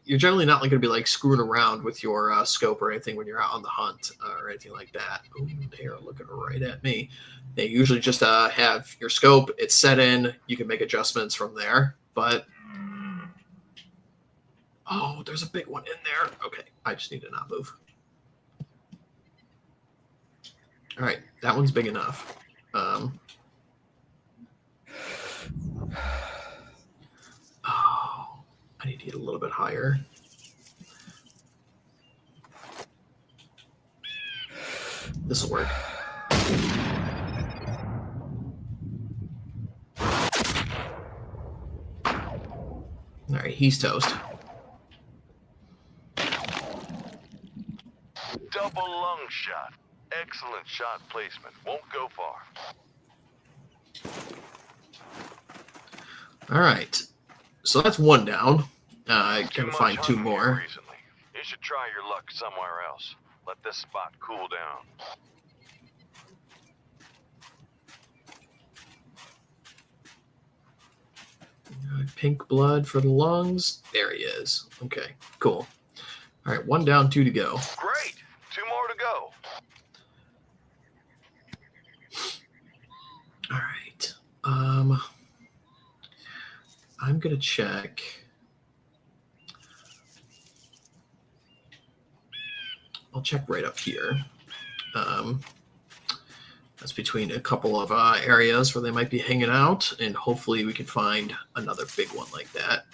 Speaker 1: you're generally not like going to be like screwing around with your scope or anything when you're out on the hunt or anything like that. Ooh, they are looking right at me. They usually just have your scope, it's set in, you can make adjustments from there. But oh, there's a big one in there. Okay, I just need to not move. All right, that one's big enough. Oh, I need to get a little bit higher. This will work. All right, he's toast.
Speaker 2: Double lung shot. Excellent shot placement. Won't go far.
Speaker 1: All right, so that's one down. I
Speaker 2: Too
Speaker 1: can
Speaker 2: much
Speaker 1: find two
Speaker 2: hunting here
Speaker 1: more.
Speaker 2: recently. You should try your luck somewhere else. Let this spot cool down.
Speaker 1: Pink blood for the lungs. There he is. Okay, cool. All right, one down, two to go.
Speaker 2: Great. 2 more to go.
Speaker 1: All right. I'm gonna check. I'll check right up here. That's between a couple of areas where they might be hanging out, and hopefully we can find another big one like that.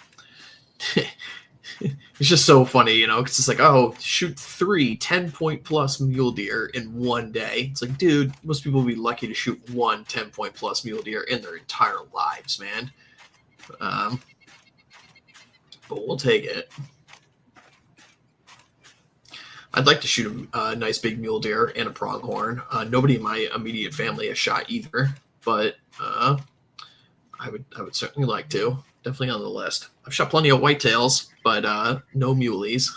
Speaker 1: It's just so funny, you know, because it's like, oh, shoot 3 10-point plus mule deer in one day. It's like, dude, most people would be lucky to shoot 1 10-point plus mule deer in their entire lives, man. But we'll take it. I'd like to shoot a nice big mule deer and a pronghorn. Nobody in my immediate family has shot either, but I would certainly like to. Definitely on the list. I've shot plenty of whitetails, but no muleys.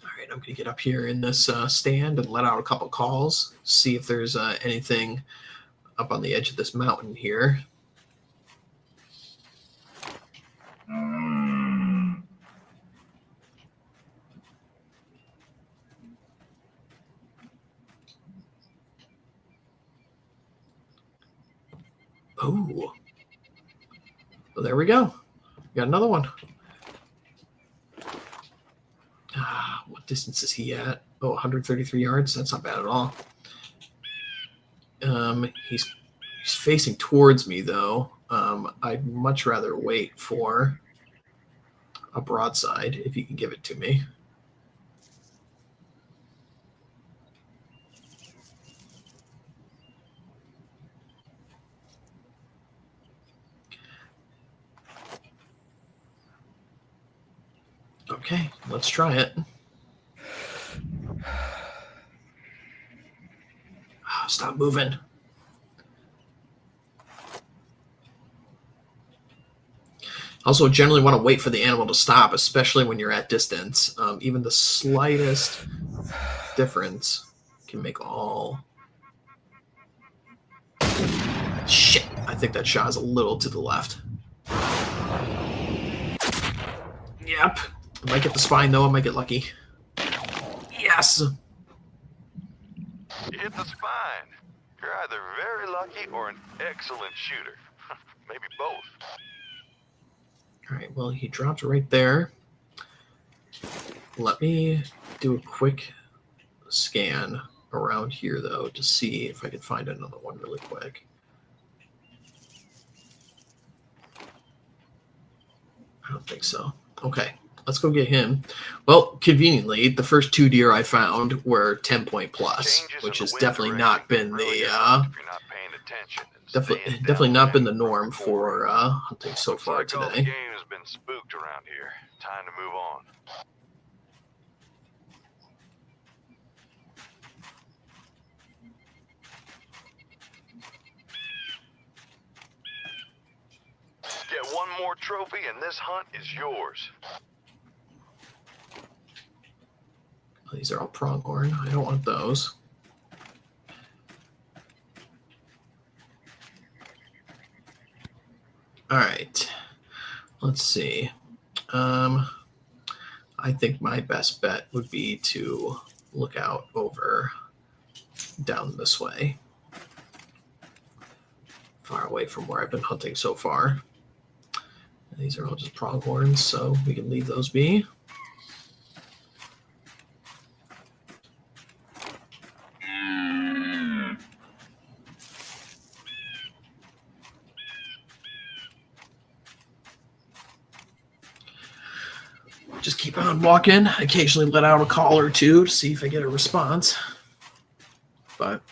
Speaker 1: All right, I'm going to get up here in this stand and let out a couple calls, see if there's anything up on the edge of this mountain here. Oh, well, there we go. Got another one. What distance is he at? Oh, 133 yards. That's not bad at all. He's facing towards me, though. I'd much rather wait for a broadside if you can give it to me. Okay, let's try it. Stop moving. Also, generally want to wait for the animal to stop, especially when you're at distance. Even the slightest difference can make all... Shit! I think that shot is a little to the left. Yep. I might get the spine, though. I might get lucky. Yes!
Speaker 2: You hit the spine. You're either very lucky or an excellent shooter. Maybe both.
Speaker 1: All right, well, he dropped right there. Let me do a quick scan around here, though, to see if I can find another one really quick. I don't think so. Okay, let's go get him. Well, conveniently, the first 2 deer I found were 10-point plus,
Speaker 2: Changes
Speaker 1: which
Speaker 2: in
Speaker 1: has
Speaker 2: the wind
Speaker 1: definitely not
Speaker 2: direction
Speaker 1: been
Speaker 2: really
Speaker 1: the
Speaker 2: help if you're not paying attention and staying
Speaker 1: definitely
Speaker 2: down
Speaker 1: not been the
Speaker 2: wind.
Speaker 1: norm for hunting so
Speaker 2: Looks
Speaker 1: far
Speaker 2: like all the
Speaker 1: today.
Speaker 2: game has been spooked around here. Time to move on. Get one more trophy and this hunt is yours.
Speaker 1: These are all pronghorn. I don't want those. All right. Let's see. I think my best bet would be to look out over down this way, far away from where I've been hunting so far. These are all just pronghorns, so we can leave those be. Just keep on walking. Occasionally let out a call or two to see if I get a response. But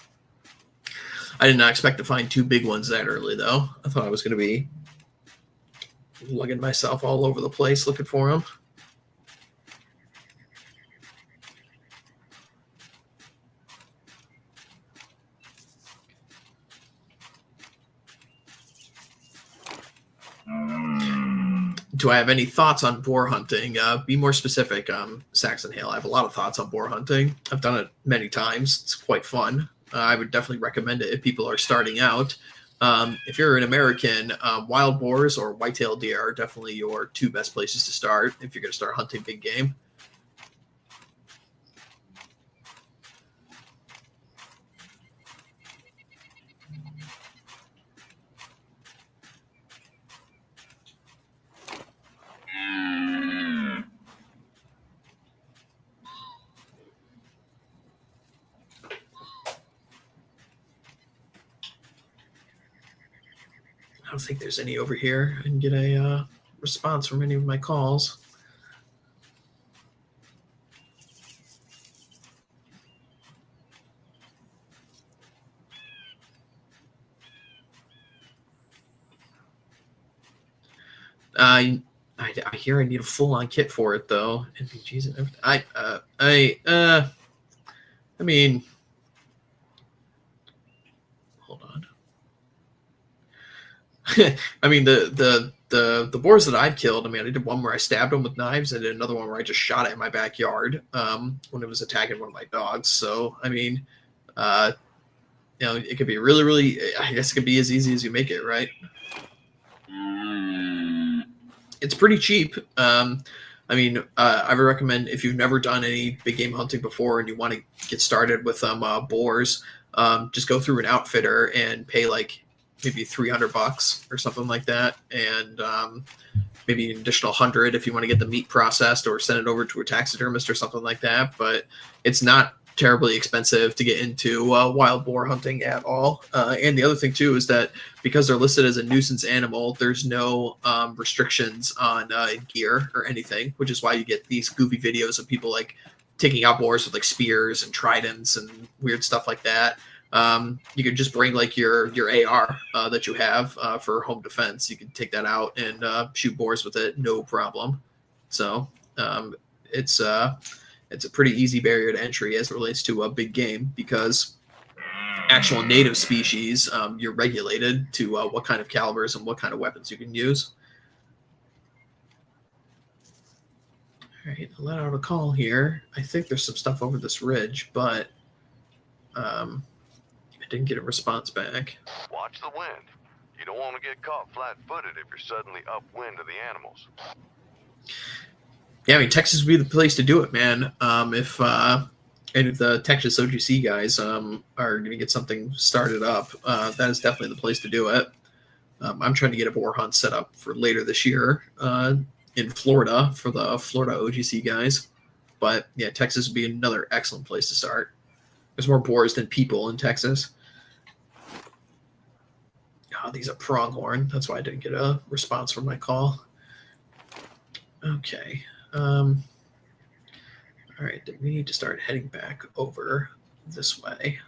Speaker 1: I did not expect to find 2 big ones that early, though. I thought I was going to be lugging myself all over the place looking for them. Do I have any thoughts on boar hunting? Be more specific, Saxon Hale. I have a lot of thoughts on boar hunting. I've done it many times. It's quite fun. I would definitely recommend it if people are starting out. If you're an American, wild boars or white-tailed deer are definitely your 2 best places to start if you're going to start hunting big game. I don't think there's any over here. I can get a response from any of my calls. I hear I need a full-on kit for it, though. NVGs and everything. I mean, hold on. I mean, the boars that I've killed, I mean, I did one where I stabbed them with knives. I did another one where I just shot it in my backyard when it was attacking one of my dogs. So, I mean, it could be really, really, I guess it could be as easy as you make it, right? It's pretty cheap. I mean, I would recommend if you've never done any big game hunting before and you want to get started with boars, just go through an outfitter and pay like maybe $300 or something like that, and maybe an additional 100 if you want to get the meat processed or send it over to a taxidermist or something like that. But it's not terribly expensive to get into wild boar hunting at all. And the other thing too is that because they're listed as a nuisance animal, there's no restrictions on gear or anything, which is why you get these goofy videos of people like taking out boars with like spears and tridents and weird stuff like that. You could just bring like your AR that you have for home defense. You can take that out and shoot boars with it, no problem. So it's a pretty easy barrier to entry as it relates to a big game, because actual native species, you're regulated to what kind of calibers and what kind of weapons you can use. All right, I'll let out a call here. I think there's some stuff over this ridge, but I didn't get a response back.
Speaker 2: Watch the wind. You don't want to get caught flat-footed if you're suddenly upwind of the animals. Yeah,
Speaker 1: I mean, Texas would be the place to do it, man. If And if the Texas OGC guys are going to get something started up, that is definitely the place to do it. I'm trying to get a boar hunt set up for later this year in Florida for the Florida OGC guys. But yeah, Texas would be another excellent place to start. There's more boars than people in Texas. Oh, these are pronghorn. That's why I didn't get a response from my call. Okay. All right, then we need to start heading back over this way.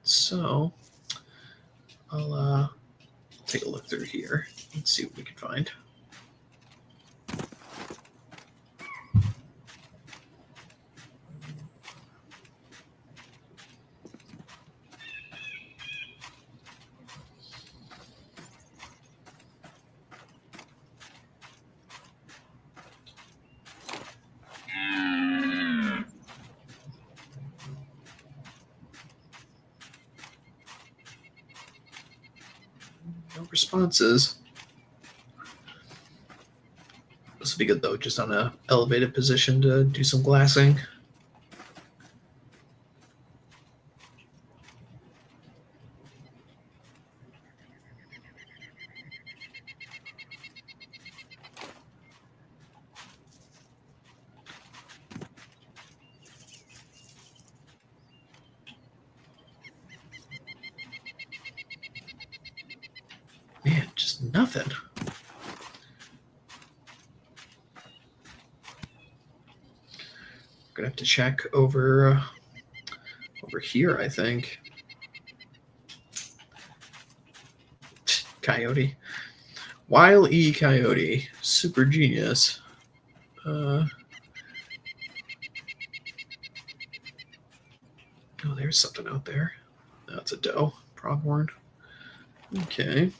Speaker 1: So I'll take a look through here and see what we can find. No responses. This will be good though, just on a elevated position to do some glassing. Man, just nothing. Gonna have to check over here, I think. Coyote. Wile E. Coyote. Super genius. Oh, there's something out there. That's a doe. Pronghorn. Okay.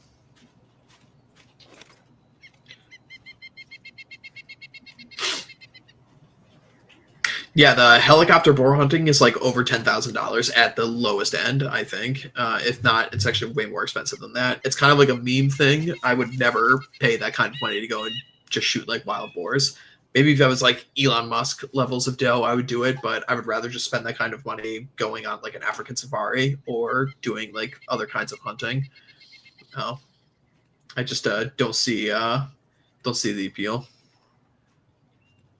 Speaker 1: Yeah, the helicopter boar hunting is like over $10,000 at the lowest end, I think. If not, it's actually way more expensive than that. It's kind of like a meme thing. I would never pay that kind of money to go and just shoot like wild boars. Maybe if I was like Elon Musk levels of dough, I would do it, but I would rather just spend that kind of money going on like an African safari or doing like other kinds of hunting. Oh, I just don't see the appeal.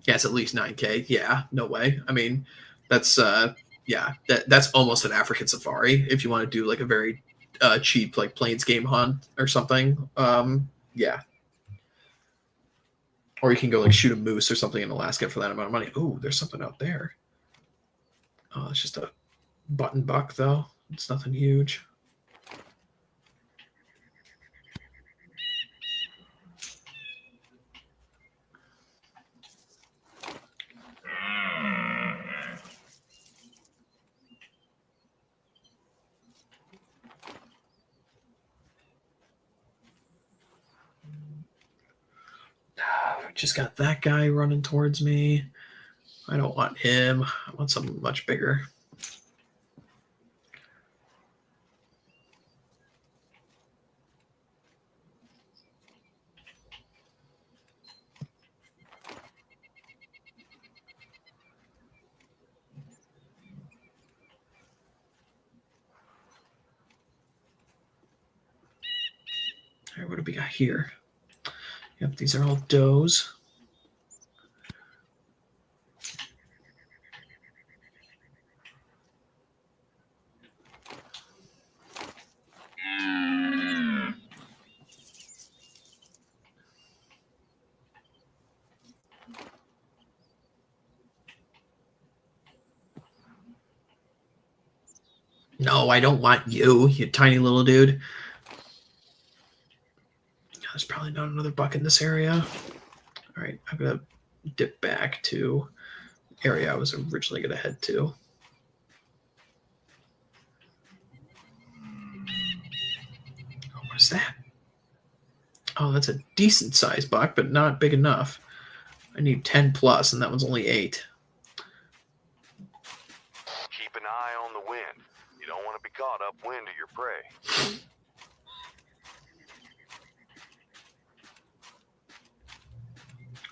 Speaker 1: Yeah, it's at least 9K. Yeah, no way. I mean, that's that's almost an African safari if you want to do like a very cheap like plains game hunt or something. Yeah. Or you can go like shoot a moose or something in Alaska for that amount of money. Ooh, there's something out there. Oh, it's just a button buck though. It's nothing huge. Just got that guy running towards me. I don't want him. I want something much bigger. All right, what do we got here? Yep, these are all does. No, I don't want you, you tiny little dude. There's probably not another buck in this area. All right, I'm going to dip back to the area I was originally going to head to. Oh, what is that? Oh, that's a decent sized buck, but not big enough. I need 10 plus, and that one's only 8.
Speaker 2: Keep an eye on the wind. You don't want to be caught upwind of your prey.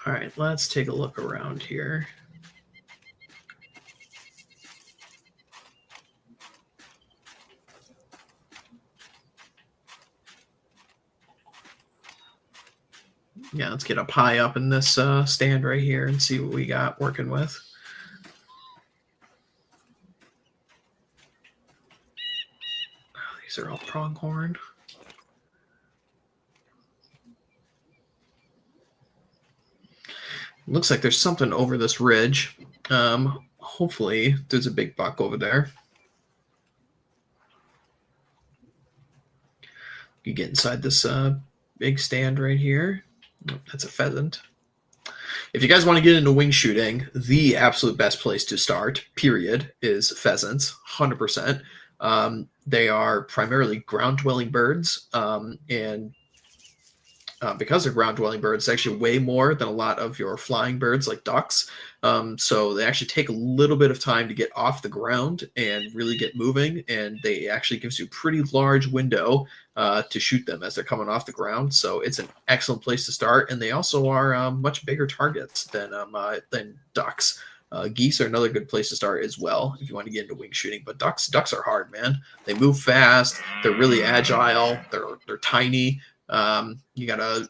Speaker 1: All right, let's take a look around here. Yeah, let's get up high up in this stand right here and see what we got working with. Oh, these are all pronghorn. Looks like there's something over this ridge. Hopefully there's a big buck over there. You get inside this big stand right here. Oh, that's a pheasant. If you guys want to get into wing shooting, the absolute best place to start, period, is pheasants, 100%. They are primarily ground-dwelling birds, and because they're ground-dwelling birds, it's actually way more than a lot of your flying birds like ducks. So they actually take a little bit of time to get off the ground and really get moving, and they actually gives you a pretty large window to shoot them as they're coming off the ground. So it's an excellent place to start, and they also are much bigger targets than ducks. Geese are another good place to start as well if you want to get into wing shooting. But ducks are hard, man. They move fast. They're really agile. They're tiny. You gotta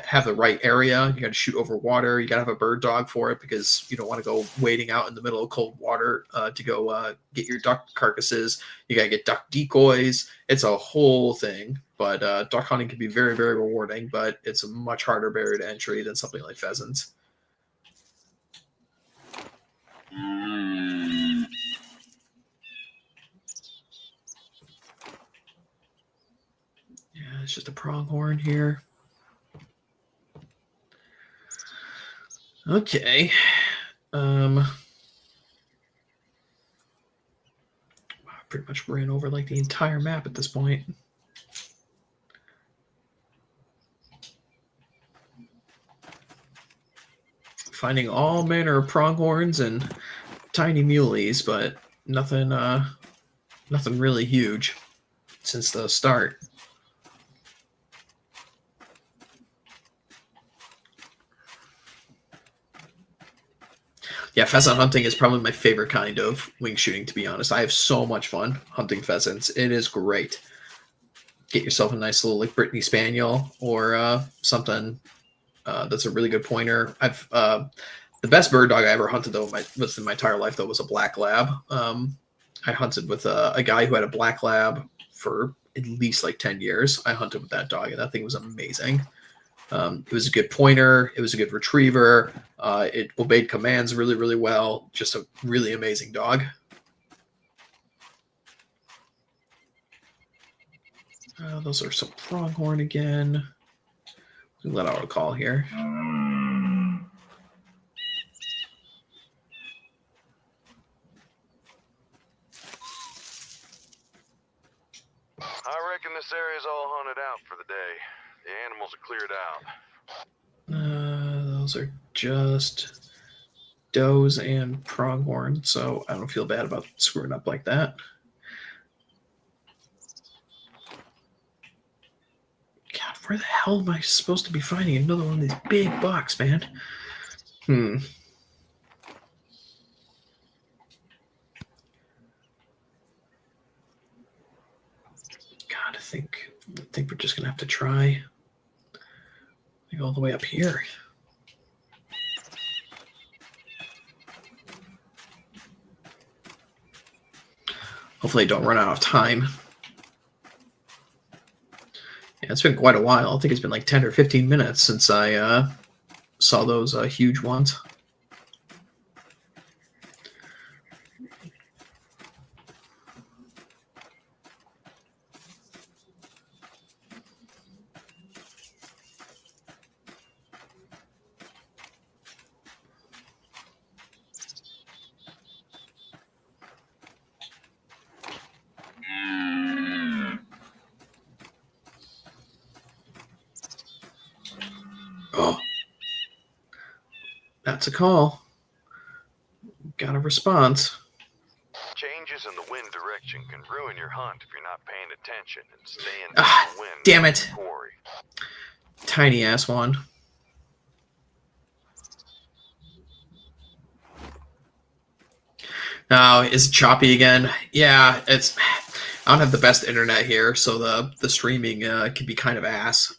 Speaker 1: have the right area. You gotta shoot over water. You gotta have a bird dog for it because you don't want to go wading out in the middle of cold water to go get your duck carcasses. You gotta get duck decoys. It's a whole thing. But duck hunting can be very, very rewarding, but it's a much harder barrier to entry than something like pheasants. Yeah, it's just a pronghorn here. Okay. I pretty much ran over like the entire map at this point. Finding all manner of pronghorns and tiny muleys, but nothing really huge since the start. Yeah, pheasant hunting is probably my favorite kind of wing shooting, to be honest. I have so much fun hunting pheasants. It is great. Get yourself a nice little like Brittany Spaniel or something that's a really good pointer. I've the best bird dog I ever hunted though was in my entire life though was a black lab. I hunted with a guy who had a black lab for at least like 10 years. I hunted with that dog and that thing was amazing. It was a good pointer. It was a good retriever. It obeyed commands really, really well. Just a really amazing dog. Those are some pronghorn again. Let out a call here.
Speaker 2: I reckon this area's all hunted out for the day. The animals are cleared out.
Speaker 1: Those are just does and pronghorn, so I don't feel bad about screwing up like that. God, where the hell am I supposed to be finding another one of these big bucks, man? God, I think we're just gonna have to try all the way up here. Hopefully I don't run out of time. Yeah, it's been quite a while. I think it's been like 10 or 15 minutes since I saw those huge ones. Oh, that's a call. Got a response.
Speaker 2: Changes in the wind direction can ruin your hunt if you're not paying attention and staying
Speaker 1: Ah,
Speaker 2: the wind.
Speaker 1: damn it.
Speaker 2: Quarry.
Speaker 1: Tiny ass one. Now, is it choppy again? Yeah, it's. I don't have the best internet here, so the streaming can be kind of ass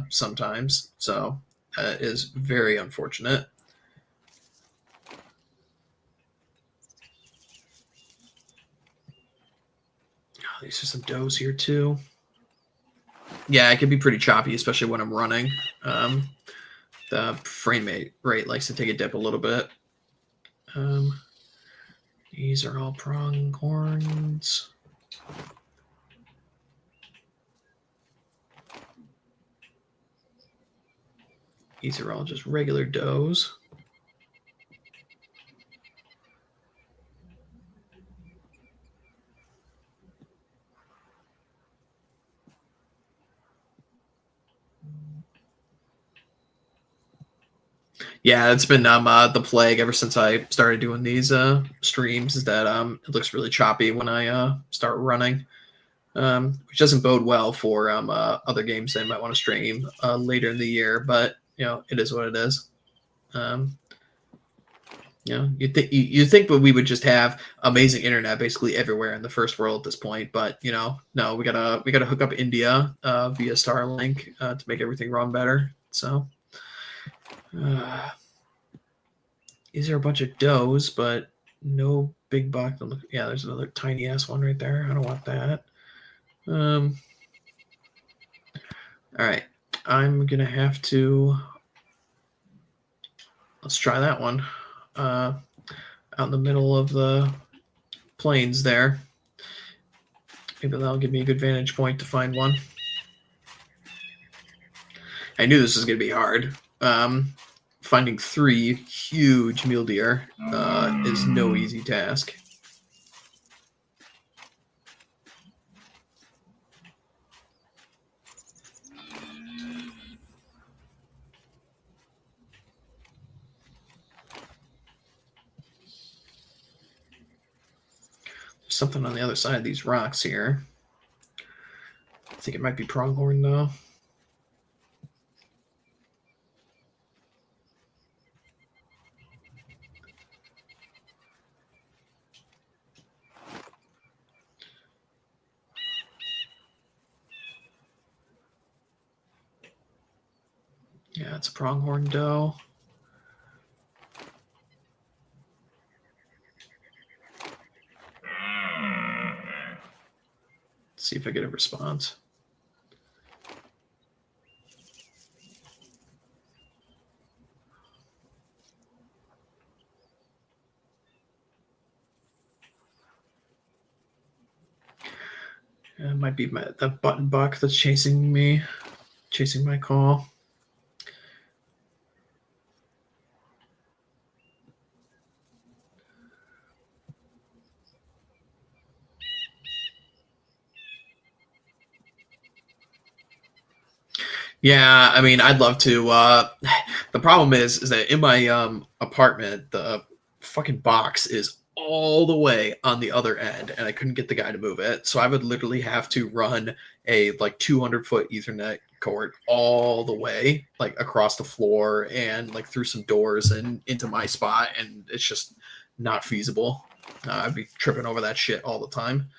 Speaker 1: sometimes. So is very unfortunate. Oh, these are some does here too. Yeah, it can be pretty choppy, especially when I'm running. The frame rate likes to take a dip a little bit. These are all pronghorns. These are all just regular does. Yeah, it's been the plague ever since I started doing these streams. Is that it looks really choppy when I start running, which doesn't bode well for other games they might want to stream later in the year. But you know, it is what it is. You know, you think that we would just have amazing internet basically everywhere in the first world at this point, but you know, no, we gotta hook up India via Starlink to make everything run better. So. These are a bunch of does, but no big buck. Yeah, there's another tiny ass one right there. I don't want that. All right, I'm gonna have to. Let's try that one. Out in the middle of the plains there. Maybe that'll give me a good vantage point to find one. I knew this was gonna be hard. Finding 3 huge mule deer is no easy task. There's something on the other side of these rocks here. I think it might be pronghorn though. Yeah, it's a pronghorn doe. Let's see if I get a response. It might be that button buck that's chasing me, chasing my call. Yeah, I mean, I'd love to. The problem is that in my apartment, the fucking box is all the way on the other end, and I couldn't get the guy to move it. So I would literally have to run a like 200-foot Ethernet cord all the way, like across the floor and like through some doors and into my spot, and it's just not feasible. I'd be tripping over that shit all the time.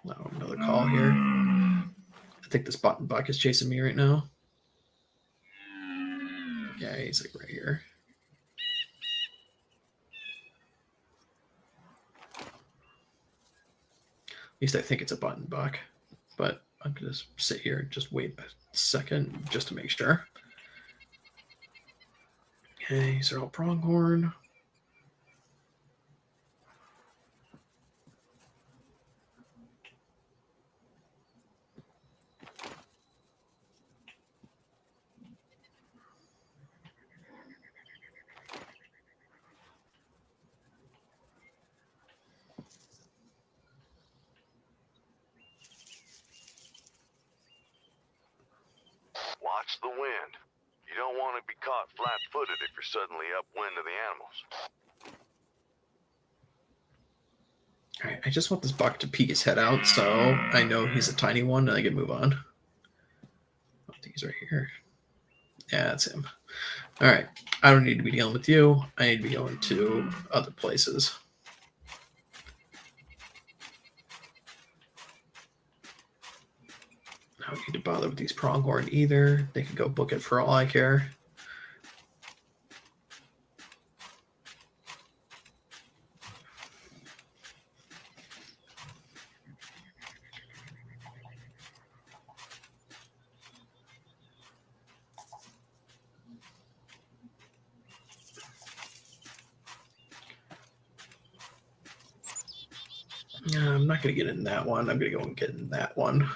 Speaker 1: Oh, another call here. I think this button buck is chasing me right now. Yeah, he's like right here. At least I think it's a button buck, but I'm gonna sit here and just wait a second just to make sure. Okay, these are all pronghorn.
Speaker 2: Watch the wind. You don't want to be caught flat-footed if you're suddenly upwind of the animals.
Speaker 1: All right, I just want this buck to peek his head out so I know he's a tiny one and I can move on. I think he's right here. Yeah, that's him. All right, I don't need to be dealing with you. I need to be going to other places. don't need to bother with these Pronghorn either. They can go book it for all I care. I'm not going to get in that one. I'm going to go and get in that one.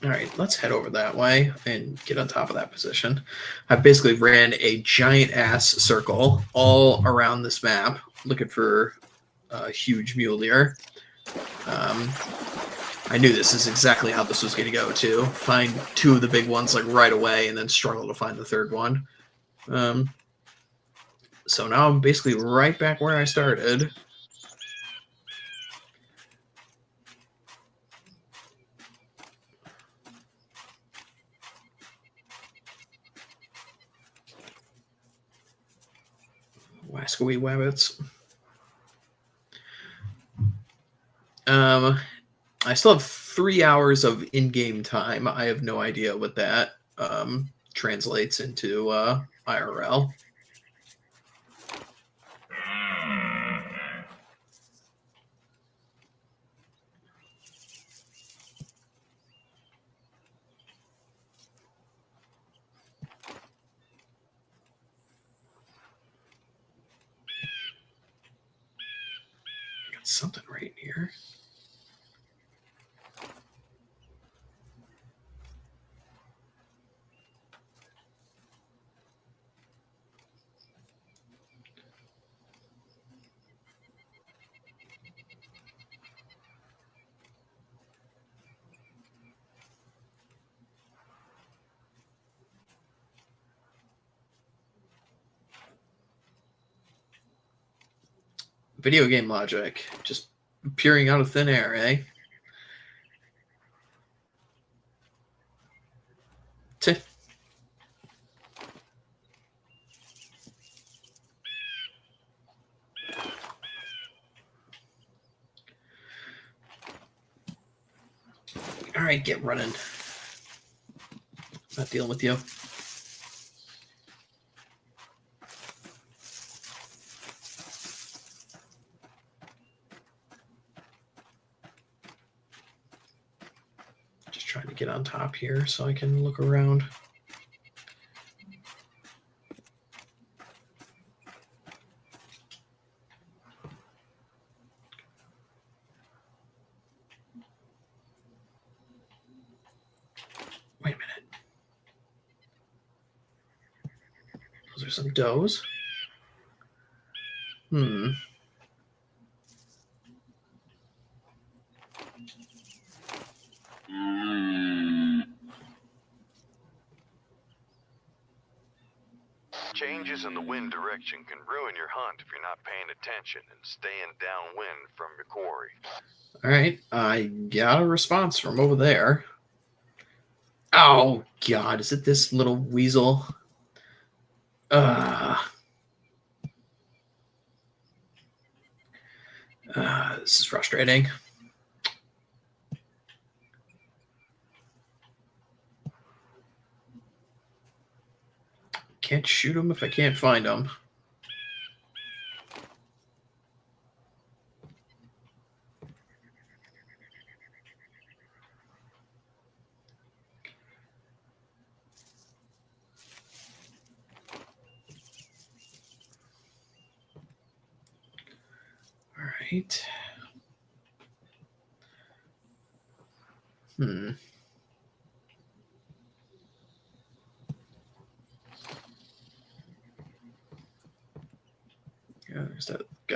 Speaker 1: All right, let's head over that way and get on top of that position. I basically ran a giant ass circle all around this map looking for a huge mule deer. I knew this is exactly how this was going to go too. Find two of the big ones like right away and then struggle to find the third one. So now I'm basically right back where I started. Wascowee wabbits. I still have 3 hours of in-game time. I have no idea what that translates into IRL. Got something right here. Video game logic, just appearing out of thin air, eh? All right, get running. Not dealing with you. Just trying to get on top here so I can look around. Wait a minute. Those are some does.
Speaker 2: Changes in the wind direction can ruin your hunt if you're not paying attention and staying downwind from your quarry.
Speaker 1: All right, I got a response from over there. Oh, God, is it this little weasel? This is frustrating. Can't shoot him if I can't find him. All right.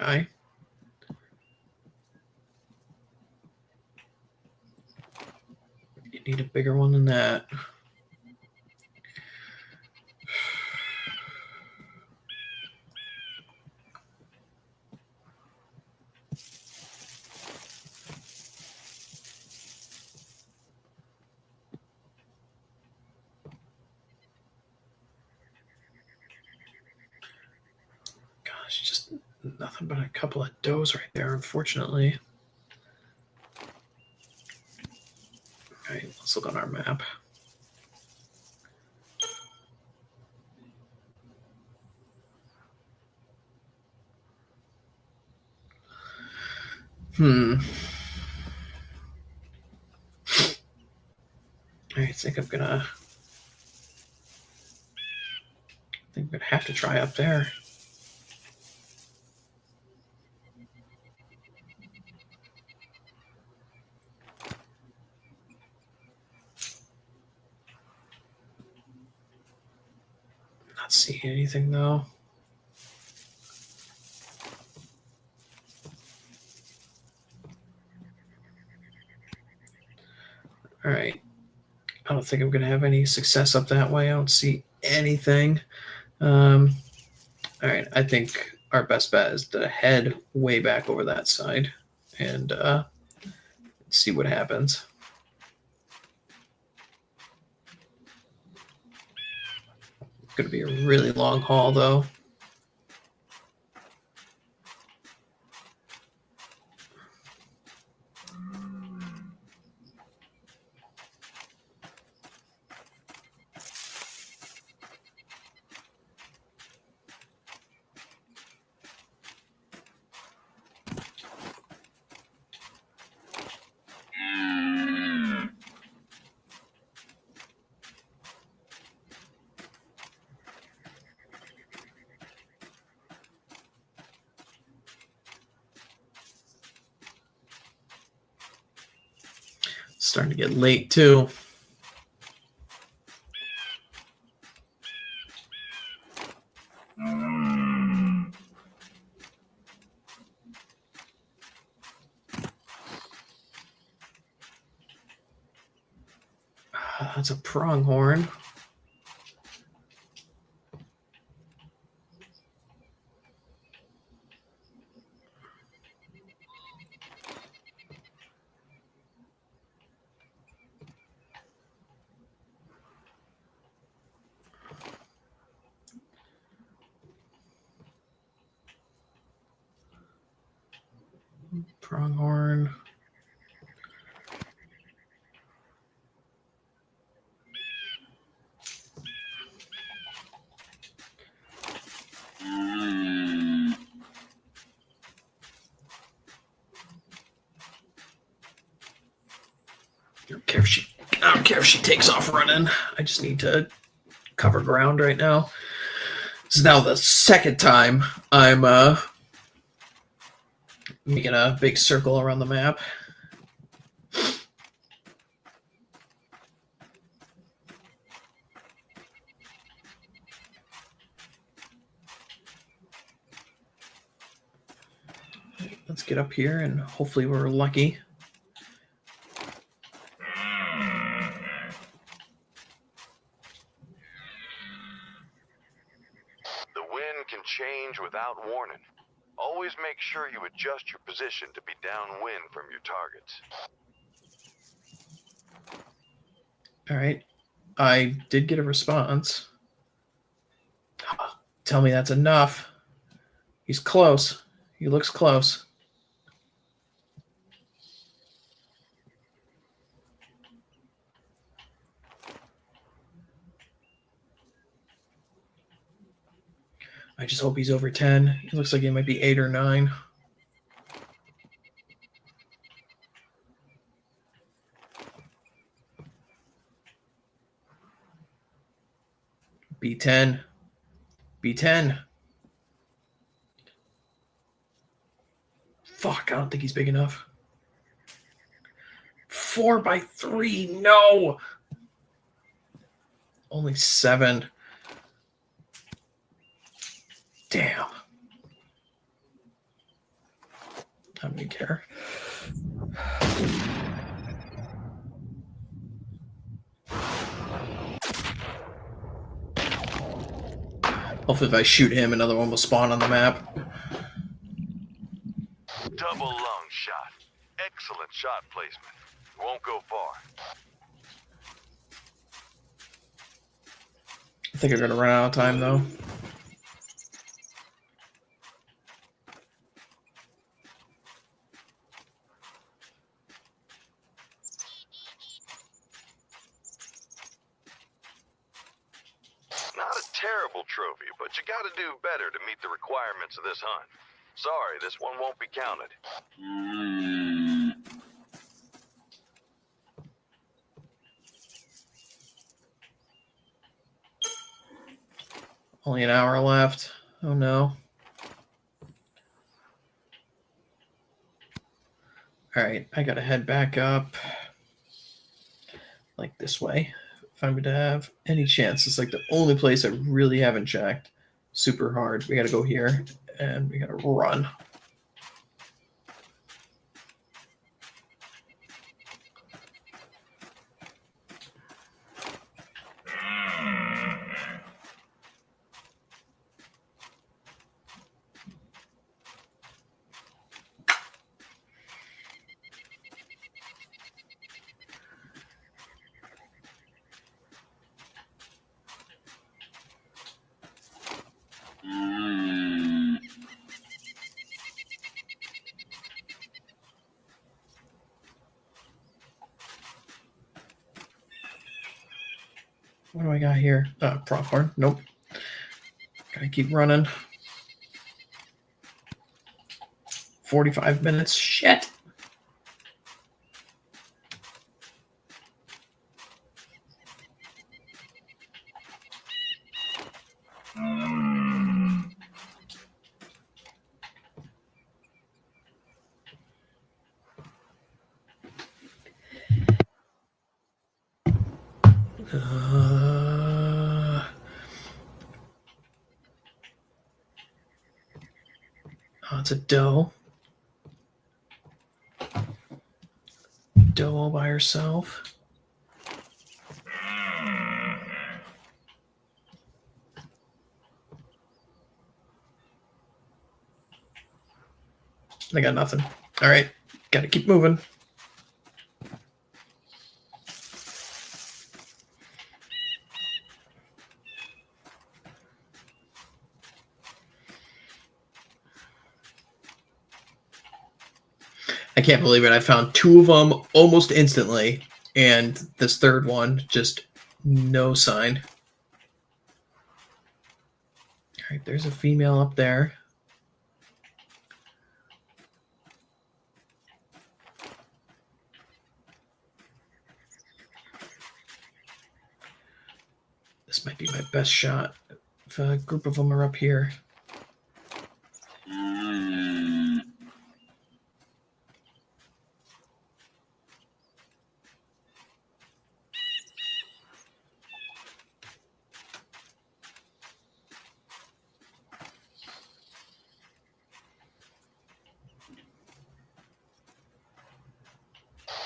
Speaker 1: guy. You need a bigger one than that. Gosh, just nothing but a couple of does right there, unfortunately. All right, let's look on our map. I think I'm gonna have to try up there. Not seeing anything though. All right. I don't think I'm going to have any success up that way. I don't see anything. All right. I think our best bet is to head way back over that side and see what happens. It's going to be a really long haul, though. Starting to get late too. That's a pronghorn. Pronghorn. I don't care if she takes off running. I just need to cover ground right now. This is now the second time I'm making a big circle around the map. Let's get up here and hopefully we're lucky.
Speaker 2: The wind can change without warning. Always make sure you adjust your position to be downwind from your targets.
Speaker 1: All right. I did get a response. Tell me that's enough. He's close. He looks close. I just hope he's over 10. He looks like he might be 8 or 9. B10. B10. Fuck, I don't think he's big enough. 4x3, no! Only 7. Damn. I don't even care. Hopefully if I shoot him, another one will spawn on the map.
Speaker 2: Double lung shot. Excellent shot placement. Won't go far.
Speaker 1: I think I'm going to run out of time, though.
Speaker 2: Not a terrible trophy, but you gotta do better to meet the requirements of this hunt. Sorry, this one won't be counted.
Speaker 1: Only an hour left. Oh, no. All right, I got to head back up. Like this way. If I'm going to have any chance. It's like the only place I really haven't checked super hard. We got to go here, and we got to run. What do I got here? Pronghorn. Nope. Gotta keep running. 45 minutes. Shit. Oh, it's a doe. Doe all by herself. I got nothing. All right. Gotta keep moving. I can't believe it. I found two of them almost instantly, and this third one, just no sign. All right, there's a female up there. This might be my best shot. If a group of them are up here.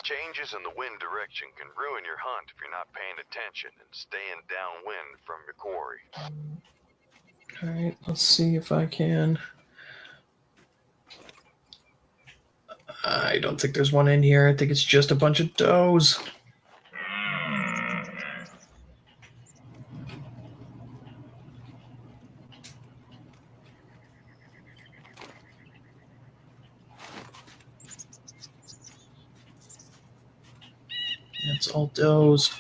Speaker 2: Changes in the wind direction can ruin your hunt if you're not paying attention and staying downwind from your quarry.
Speaker 1: All right, let's see if I can. I don't think there's one in here. I think it's just a bunch of does. It's all does.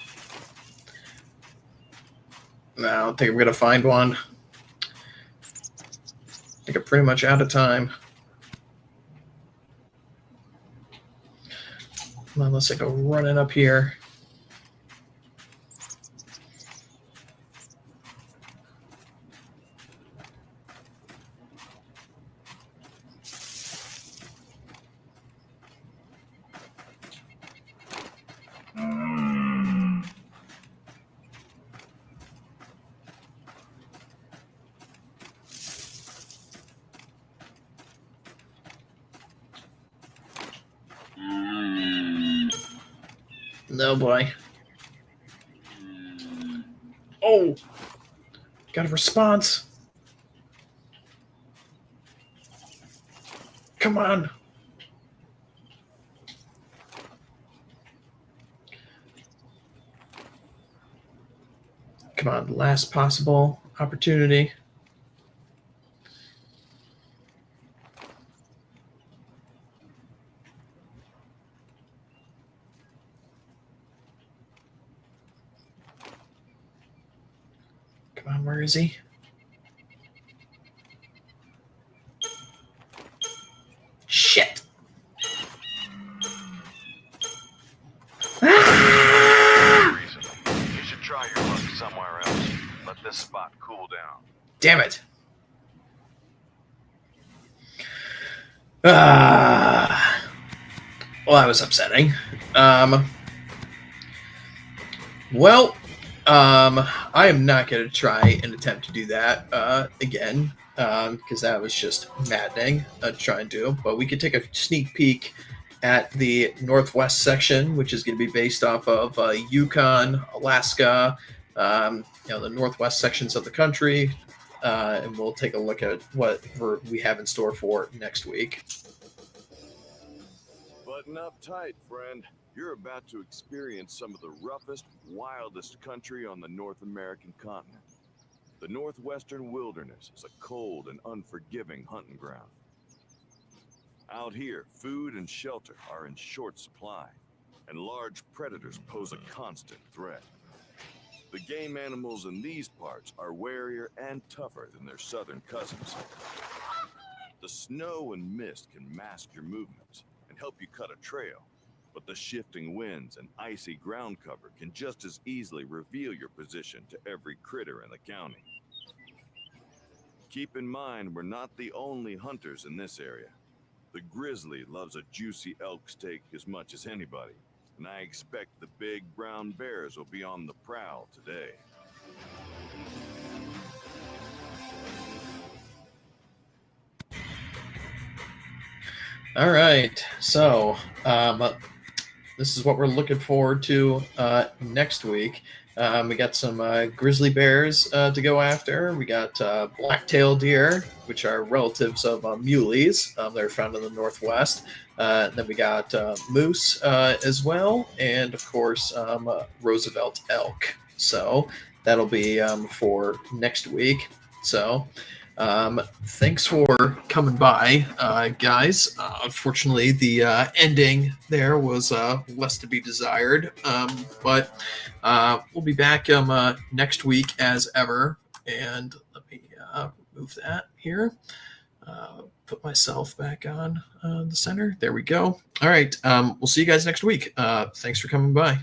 Speaker 1: No, I don't think I'm going to find one. I think I'm pretty much out of time. Unless I go running up here. No boy. Oh, got a response. Come on. Come on, last possible opportunity. Come on, where is he? Shit.
Speaker 2: Reason. You should try your luck somewhere else. Let this spot cool down.
Speaker 1: Damn it. Well, that was upsetting. I am not going to try and attempt to do that again, because that was just maddening to try and do. But we could take a sneak peek at the Northwest section, which is going to be based off of Yukon, Alaska, the Northwest sections of the country, and we'll take a look at what we have in store for next week.
Speaker 2: Button up tight, friend. You're about to experience some of the roughest, wildest country on the North American continent. The northwestern wilderness is a cold and unforgiving hunting ground. Out here, food and shelter are in short supply, and large predators pose a constant threat. The game animals in these parts are warier and tougher than their southern cousins. The snow and mist can mask your movements and help you cut a trail, but the shifting winds and icy ground cover can just as easily reveal your position to every critter in the county. Keep in mind, we're not the only hunters in this area. The grizzly loves a juicy elk steak as much as anybody, and I expect the big brown bears will be on the prowl today.
Speaker 1: All right, so this is what we're looking forward to next week. We got some grizzly bears to go after. We got black-tailed deer, which are relatives of muleys. They're found in the Northwest. Then we got moose as well, and of course Roosevelt elk. So that'll be for next week. So thanks for coming by, guys. Unfortunately, the ending there was less to be desired, but we'll be back next week as ever. And let me move that here. Put myself back on the center. There we go. All right. We'll see you guys next week. Thanks for coming by.